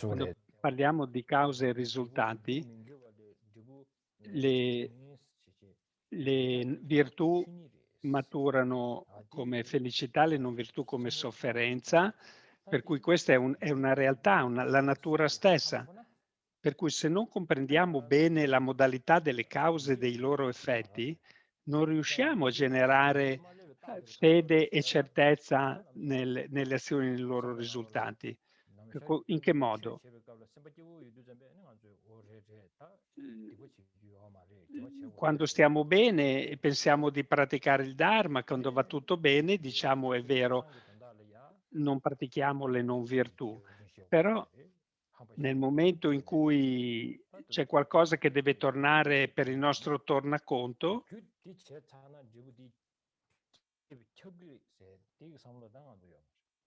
F: Quando parliamo di cause e risultati, le virtù maturano come felicità, le non virtù come sofferenza, per cui questa è una realtà, la natura stessa. Per cui se non comprendiamo bene la modalità delle cause e dei loro effetti, non riusciamo a generare fede e certezza nelle azioni e nei loro risultati. In che modo? Quando stiamo bene e pensiamo di praticare il Dharma, quando va tutto bene, diciamo è vero, non pratichiamo le non virtù. Però nel momento in cui c'è qualcosa che deve tornare per il nostro tornaconto,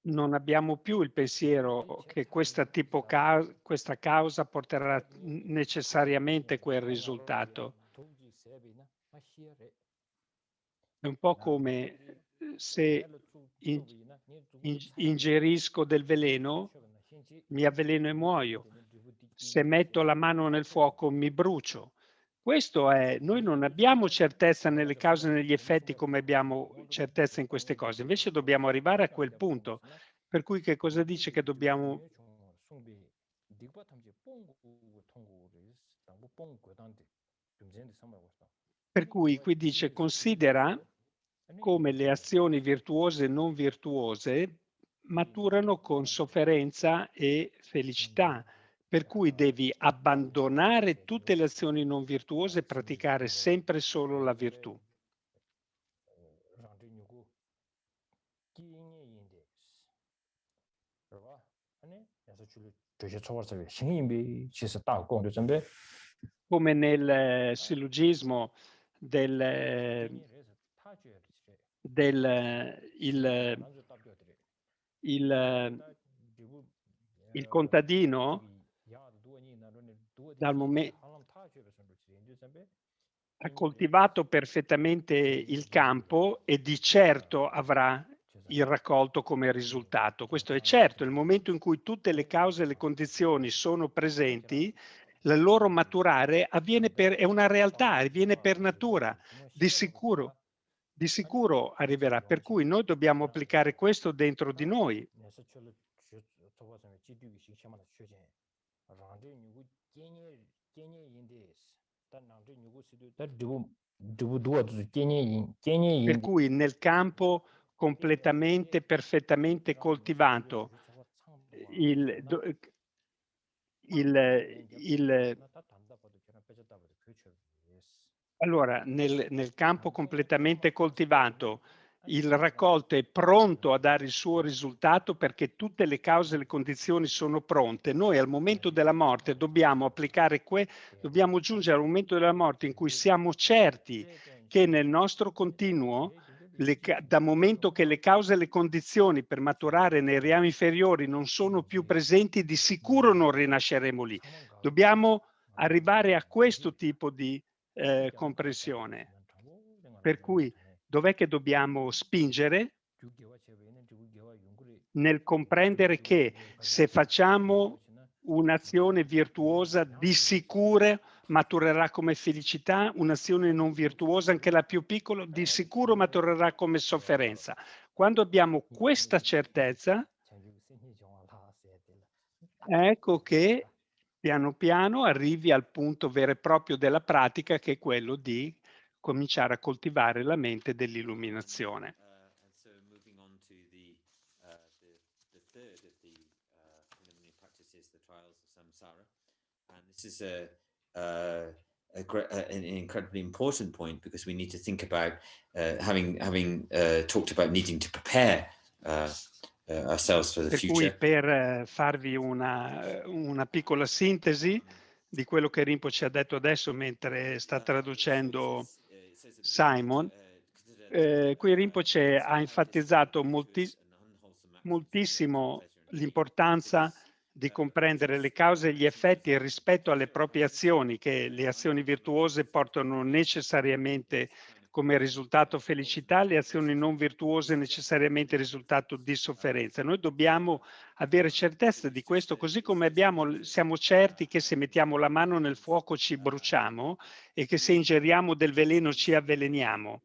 F: non abbiamo più il pensiero che questa causa porterà necessariamente quel risultato. È un po' come se ingerisco del veleno, mi avveleno e muoio. Se metto la mano nel fuoco mi brucio. Questo è, noi non abbiamo certezza nelle cause e negli effetti come abbiamo certezza in queste cose, invece dobbiamo arrivare a quel punto. Per cui che cosa dice che dobbiamo... Per cui qui dice considera come le azioni virtuose e non virtuose maturano con sofferenza e felicità, per cui devi abbandonare tutte le azioni non virtuose e praticare sempre solo la virtù. Come nel sillogismo il contadino ha coltivato perfettamente il campo e di certo avrà il raccolto come risultato. Questo è certo, nel momento in cui tutte le cause e le condizioni sono presenti, il loro maturare avviene è una realtà, avviene per natura, di sicuro arriverà. Per cui noi dobbiamo applicare questo dentro di noi. Per cui nel campo completamente, perfettamente coltivato, allora nel campo completamente coltivato, il raccolto è pronto a dare il suo risultato perché tutte le cause e le condizioni sono pronte. Noi al momento della morte dobbiamo applicare dobbiamo giungere al momento della morte in cui siamo certi che nel nostro continuo, da momento che le cause e le condizioni per maturare nei reami inferiori non sono più presenti, di sicuro non rinasceremo lì. Dobbiamo arrivare a questo tipo di comprensione. Per cui dov'è che dobbiamo spingere? Nel comprendere che se facciamo un'azione virtuosa di sicuro maturerà come felicità, un'azione non virtuosa, anche la più piccola, di sicuro maturerà come sofferenza. Quando abbiamo questa certezza, ecco che piano piano arrivi al punto vero e proprio della pratica, che è quello di cominciare a coltivare la mente dell'illuminazione.
E: And so moving on to the third of the preliminary practices, the trials of samsara, and this is an incredibly important point because we need to think about having talked about needing to prepare ourselves for the future.
F: Per cui per farvi una piccola sintesi di quello che Rinpoche ha detto adesso mentre sta traducendo Simon, qui Rinpoche ha enfatizzato moltissimo l'importanza di comprendere le cause e gli effetti rispetto alle proprie azioni, che le azioni virtuose portano necessariamente come risultato felicità, le azioni non virtuose necessariamente risultato di sofferenza. Noi dobbiamo avere certezza di questo, così come siamo certi che se mettiamo la mano nel fuoco ci bruciamo e che se ingeriamo del veleno ci avveleniamo.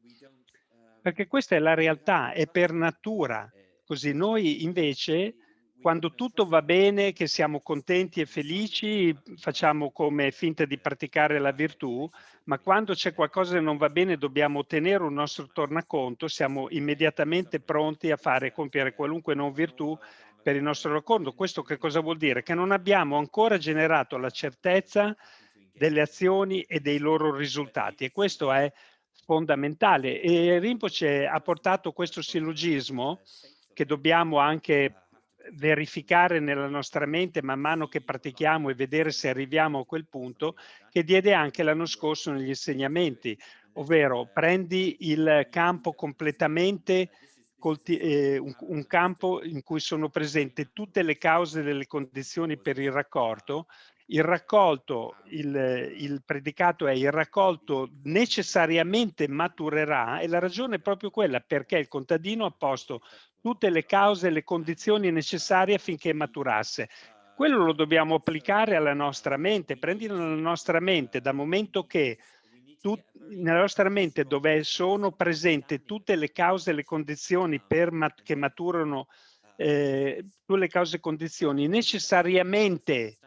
F: Perché questa è la realtà, è per natura. Così noi invece, quando tutto va bene, che siamo contenti e felici, facciamo come finta di praticare la virtù, ma quando c'è qualcosa che non va bene, dobbiamo ottenere un nostro tornaconto, siamo immediatamente pronti a compiere qualunque non virtù per il nostro racconto. Questo che cosa vuol dire? Che non abbiamo ancora generato la certezza delle azioni e dei loro risultati, e questo è fondamentale. E Rinpoche ha portato questo sillogismo che dobbiamo anche verificare nella nostra mente man mano che pratichiamo e vedere se arriviamo a quel punto, che diede anche l'anno scorso negli insegnamenti, ovvero prendi il campo completamente, un campo in cui sono presenti tutte le cause delle condizioni per il raccolto. Il raccolto, il predicato è il raccolto necessariamente maturerà, e la ragione è proprio quella, perché il contadino ha posto tutte le cause e le condizioni necessarie affinché maturasse. Quello lo dobbiamo applicare alla nostra mente. Prendi nella nostra mente, dal momento che nella nostra mente dove sono presenti tutte le cause e le condizioni che maturano, tutte le cause e condizioni necessariamente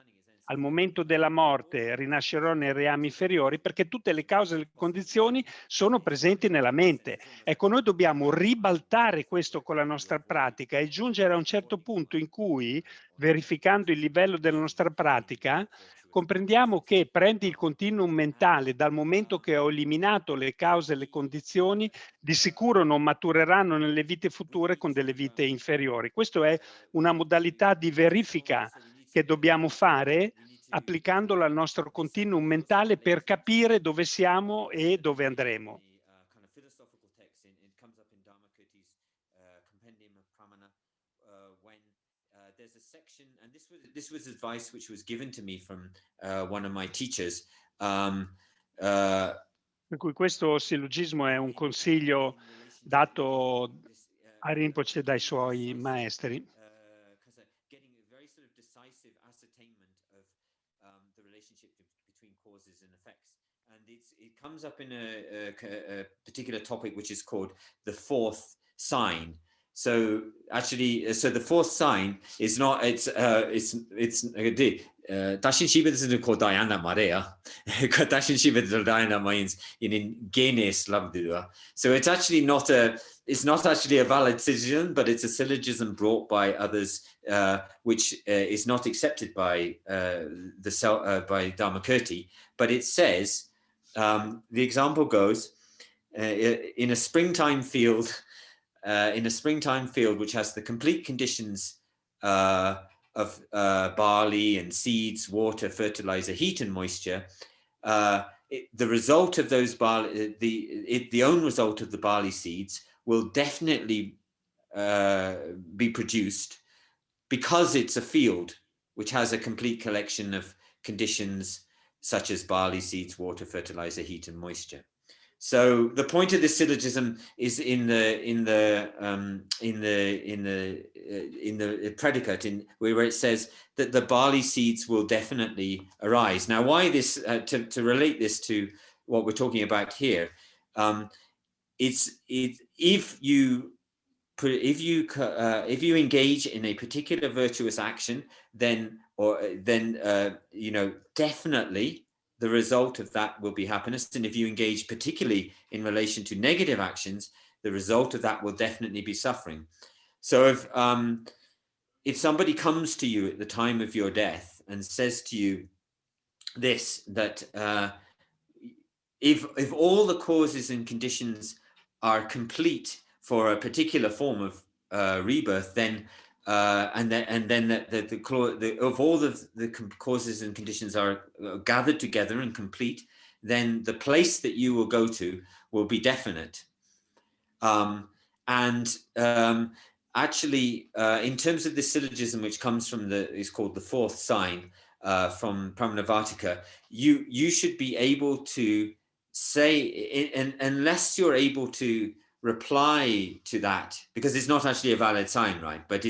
F: al momento della morte rinascerò nei reami inferiori, perché tutte le cause e le condizioni sono presenti nella mente. Ecco, noi dobbiamo ribaltare questo con la nostra pratica e giungere a un certo punto in cui, verificando il livello della nostra pratica, comprendiamo che prendi il continuum mentale dal momento che ho eliminato le cause e le condizioni, di sicuro non matureranno nelle vite future con delle vite inferiori. Questa è una modalità di verifica che dobbiamo fare applicandolo al nostro continuum mentale per capire dove siamo e dove andremo.
E: There's a section, and this was advice which was given to me from one of my teachers.
F: Per cui questo sillogismo è un consiglio dato a Rinpoche dai suoi maestri.
E: Getting a very sort of decisive ascertainment of the relationship between causes and effects. And it comes up in a particular topic which is called the fourth sign. So actually, so the fourth sign is not, Dashin Shiva is called Diana Maria. Dashin Shiva Diana means in Genes Labdua. So it's actually not actually a valid syllogism, but it's a syllogism brought by others, which is not accepted by by Dharmakirti. But it says, the example goes, in a springtime field, which has the complete conditions of barley and seeds, water, fertilizer, heat, and moisture, the result of those barley, the own result of the barley seeds will definitely be produced because it's a field which has a complete collection of conditions such as barley seeds, water, fertilizer, heat, and moisture. So the point of this syllogism is in the predicate, where it says that the barley seeds will definitely arise. Now, why this? To relate this to what we're talking about here, if you engage in a particular virtuous action, then definitely the result of that will be happiness. And if you engage particularly in relation to negative actions, the result of that will definitely be suffering. So if somebody comes to you at the time of your death and says to you this, that if all the causes and conditions are complete for a particular form of rebirth, then if all the causes and conditions are gathered together and complete, then the place that you will go to will be definite. Actually, in terms of this syllogism, which comes from is called the fourth sign from Pramanavartika, you should be able to say, unless you're able to reply to that, because it's not actually a valid sign, right? But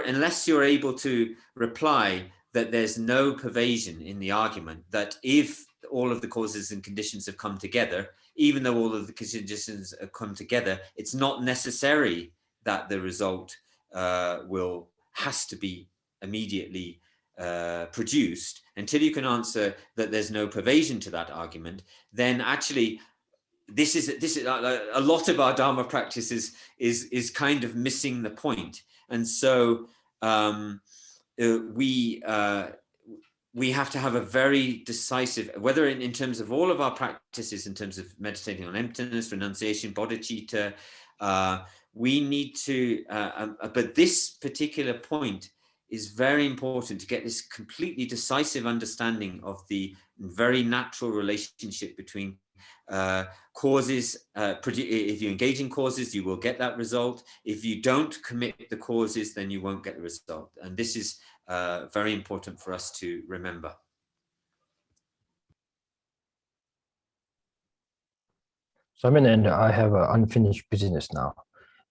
E: unless you're able to reply that there's no pervasion in the argument, that if all of the causes and conditions have come together, even though all of the conditions have come together, it's not necessary that the result has to be immediately produced. Until you can answer that there's no pervasion to that argument, then actually this is a lot of our Dharma practice is kind of missing the point. And so we have to have a very decisive, whether in terms of all of our practices, in terms of meditating on emptiness, renunciation, bodhicitta, we need to, but this particular point is very important to get this completely decisive understanding of the very natural relationship between causes. If you engage in causes, you will get that result. If you don't commit the causes, then you won't get the result. And this is very important for us to remember.
D: So I have an unfinished business now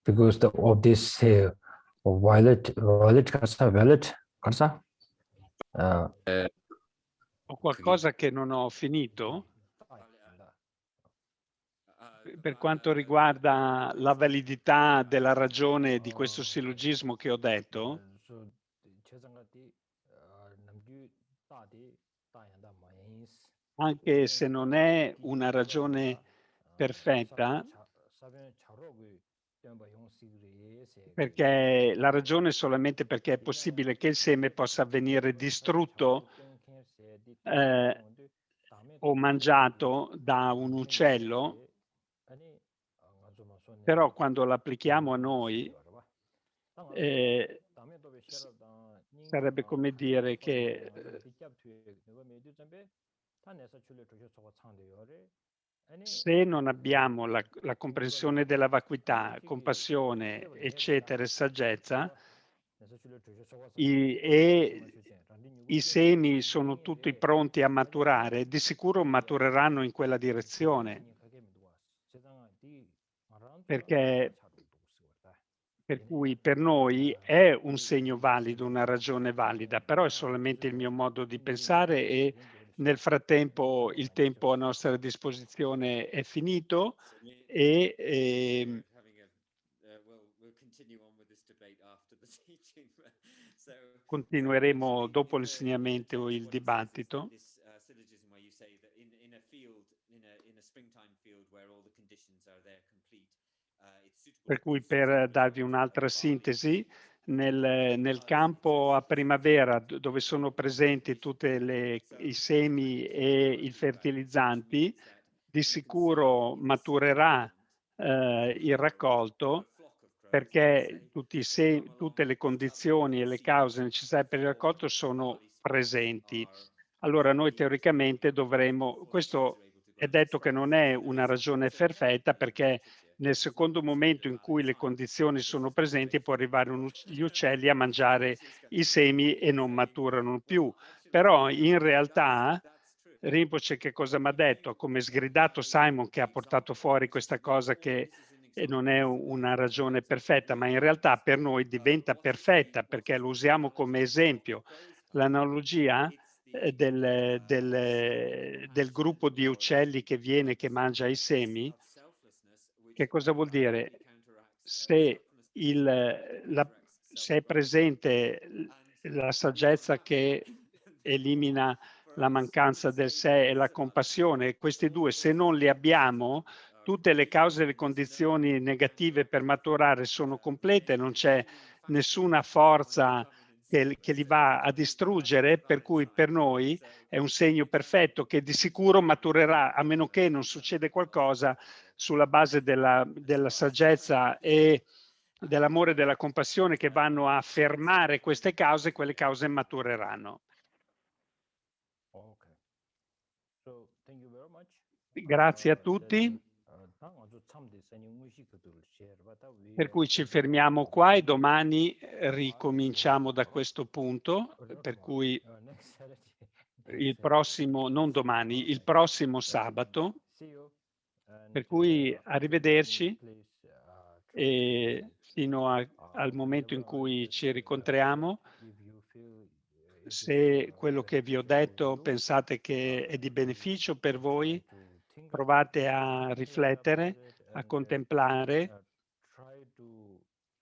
D: because of this violet karsa.
F: Ho qualcosa che non ho finito per quanto riguarda la validità della ragione di questo sillogismo che ho detto. anche se non è una ragione perfetta, perché la ragione è solamente perché è possibile che il seme possa venire distrutto o mangiato da un uccello, però quando l'applichiamo a noi sarebbe come dire che se non abbiamo la comprensione della vacuità, compassione, eccetera, e saggezza, e i semi sono tutti pronti a maturare, di sicuro matureranno in quella direzione, perché per cui per noi è un segno valido, una ragione valida, però è solamente il mio modo di pensare e nel frattempo il tempo a nostra disposizione è finito e continueremo dopo l'insegnamento o il dibattito. Per cui per darvi un'altra sintesi, nel campo a primavera dove sono presenti tutti i semi e i fertilizzanti, di sicuro maturerà il raccolto perché tutte le condizioni e le cause necessarie per il raccolto sono presenti. Allora noi teoricamente dovremmo, questo è detto che non è una ragione perfetta perché nel secondo momento in cui le condizioni sono presenti può arrivare gli uccelli a mangiare i semi e non maturano più. Però in realtà Rinpoche che cosa mi ha detto? Come sgridato Simon che ha portato fuori questa cosa che non è una ragione perfetta, ma in realtà per noi diventa perfetta perché lo usiamo come esempio. L'analogia del gruppo di uccelli che viene, che mangia i semi, che cosa vuol dire? Se, se è presente la saggezza che elimina la mancanza del sé e la compassione, questi due, se non li abbiamo, tutte le cause e le condizioni negative per maturare sono complete, non c'è nessuna forza che li va a distruggere, per cui per noi è un segno perfetto che di sicuro maturerà, a meno che non succede qualcosa sulla base della saggezza e dell'amore e della compassione che vanno a fermare queste cause, quelle cause matureranno. Grazie a tutti. Per cui ci fermiamo qua e domani ricominciamo da questo punto, per cui il prossimo, non domani, il prossimo sabato, per cui arrivederci e fino al momento in cui ci ricontriamo. Se quello che vi ho detto pensate che è di beneficio per voi, provate a riflettere, a contemplare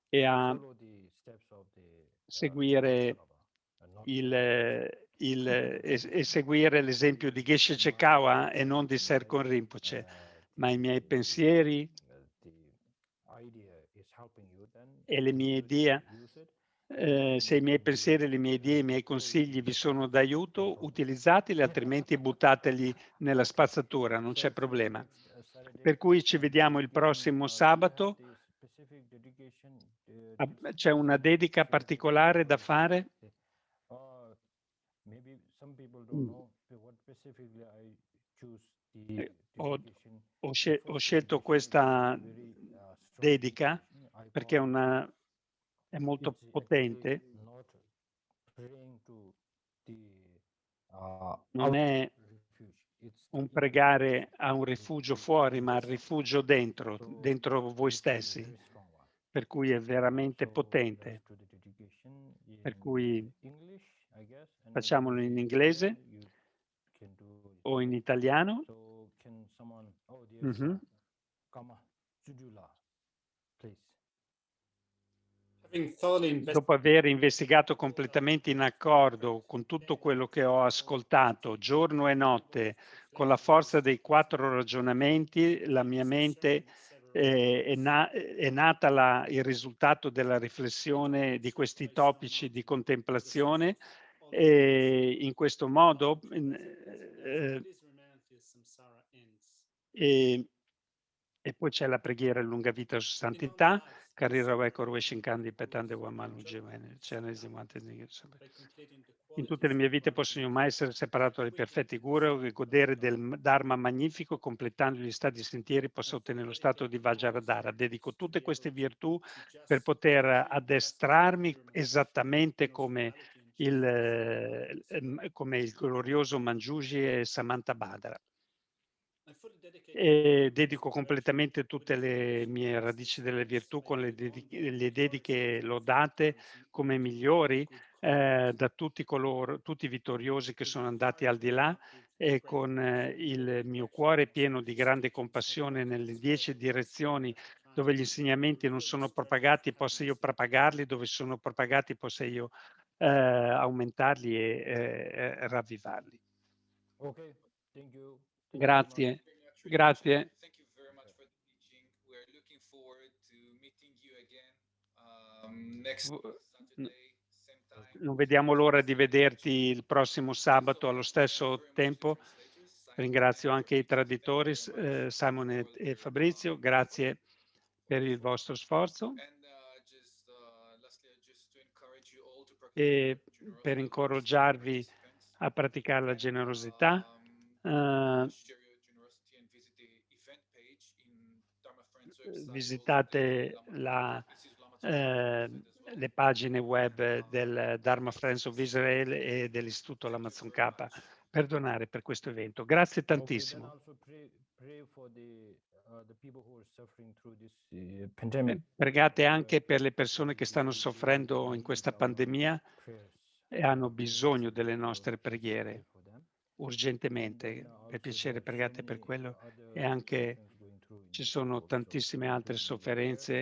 F: e a seguire seguire l'esempio di Geshe Chekawa e non di Serkong Rinpoche, ma i miei pensieri e le mie idee, se i miei pensieri, le mie idee, i miei consigli vi sono d'aiuto, utilizzateli, altrimenti buttateli nella spazzatura, non c'è problema. Per cui ci vediamo il prossimo sabato. C'è una dedica particolare da fare? Ho scelto questa dedica perché è molto potente. Non è un pregare a un rifugio fuori, ma al rifugio dentro voi stessi, per cui è veramente potente. Per cui facciamolo in inglese o in italiano. dopo aver investigato completamente in accordo con tutto quello che ho ascoltato giorno e notte, con la forza dei 4 ragionamenti, la mia mente è nata il risultato della riflessione di questi topici di contemplazione, e in questo modo e poi c'è la preghiera lunga vita su santità, carriera record Shinkandi petande Wamalu Giovane, in tutte le mie vite posso mai essere separato dai perfetti guru e godere del Dharma magnifico, completando gli stati sentieri posso ottenere lo stato di Vajradhara. Dedico tutte queste virtù per poter addestrarmi esattamente come il glorioso Manjushri e Samantabhadra. E dedico completamente tutte le mie radici delle virtù con le dediche lodate come migliori da tutti i vittoriosi che sono andati al di là, e con il mio cuore pieno di grande compassione nelle 10 direzioni dove gli insegnamenti non sono propagati possa io propagarli, dove sono propagati possa io aumentarli e ravvivarli.
C: Okay, thank you.
F: Grazie. Grazie.
A: Thank you very much for the teaching. We are looking forward to meeting you again next Saturday, same time.
F: Non vediamo l'ora di vederti il prossimo sabato allo stesso tempo. Ringrazio anche i traduttori Simon e Fabrizio, grazie per il vostro sforzo e per incoraggiarvi a praticare la generosità. Visitate le pagine web del Dharma Friends of Israel e dell'Istituto Lama Tzong Khapa per donare per questo evento. Grazie tantissimo. Pregate anche per le persone che stanno soffrendo in questa pandemia e hanno bisogno delle nostre preghiere urgentemente. Per piacere pregate per quello, e anche ci sono tantissime altre sofferenze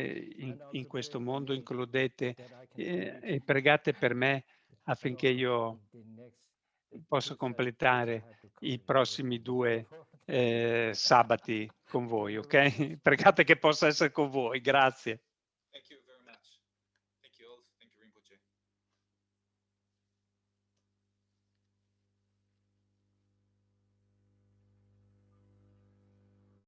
F: in questo mondo, includete e pregate per me affinché io possa completare i prossimi 2 sabati con voi, ok? Pregate che possa essere con voi, grazie.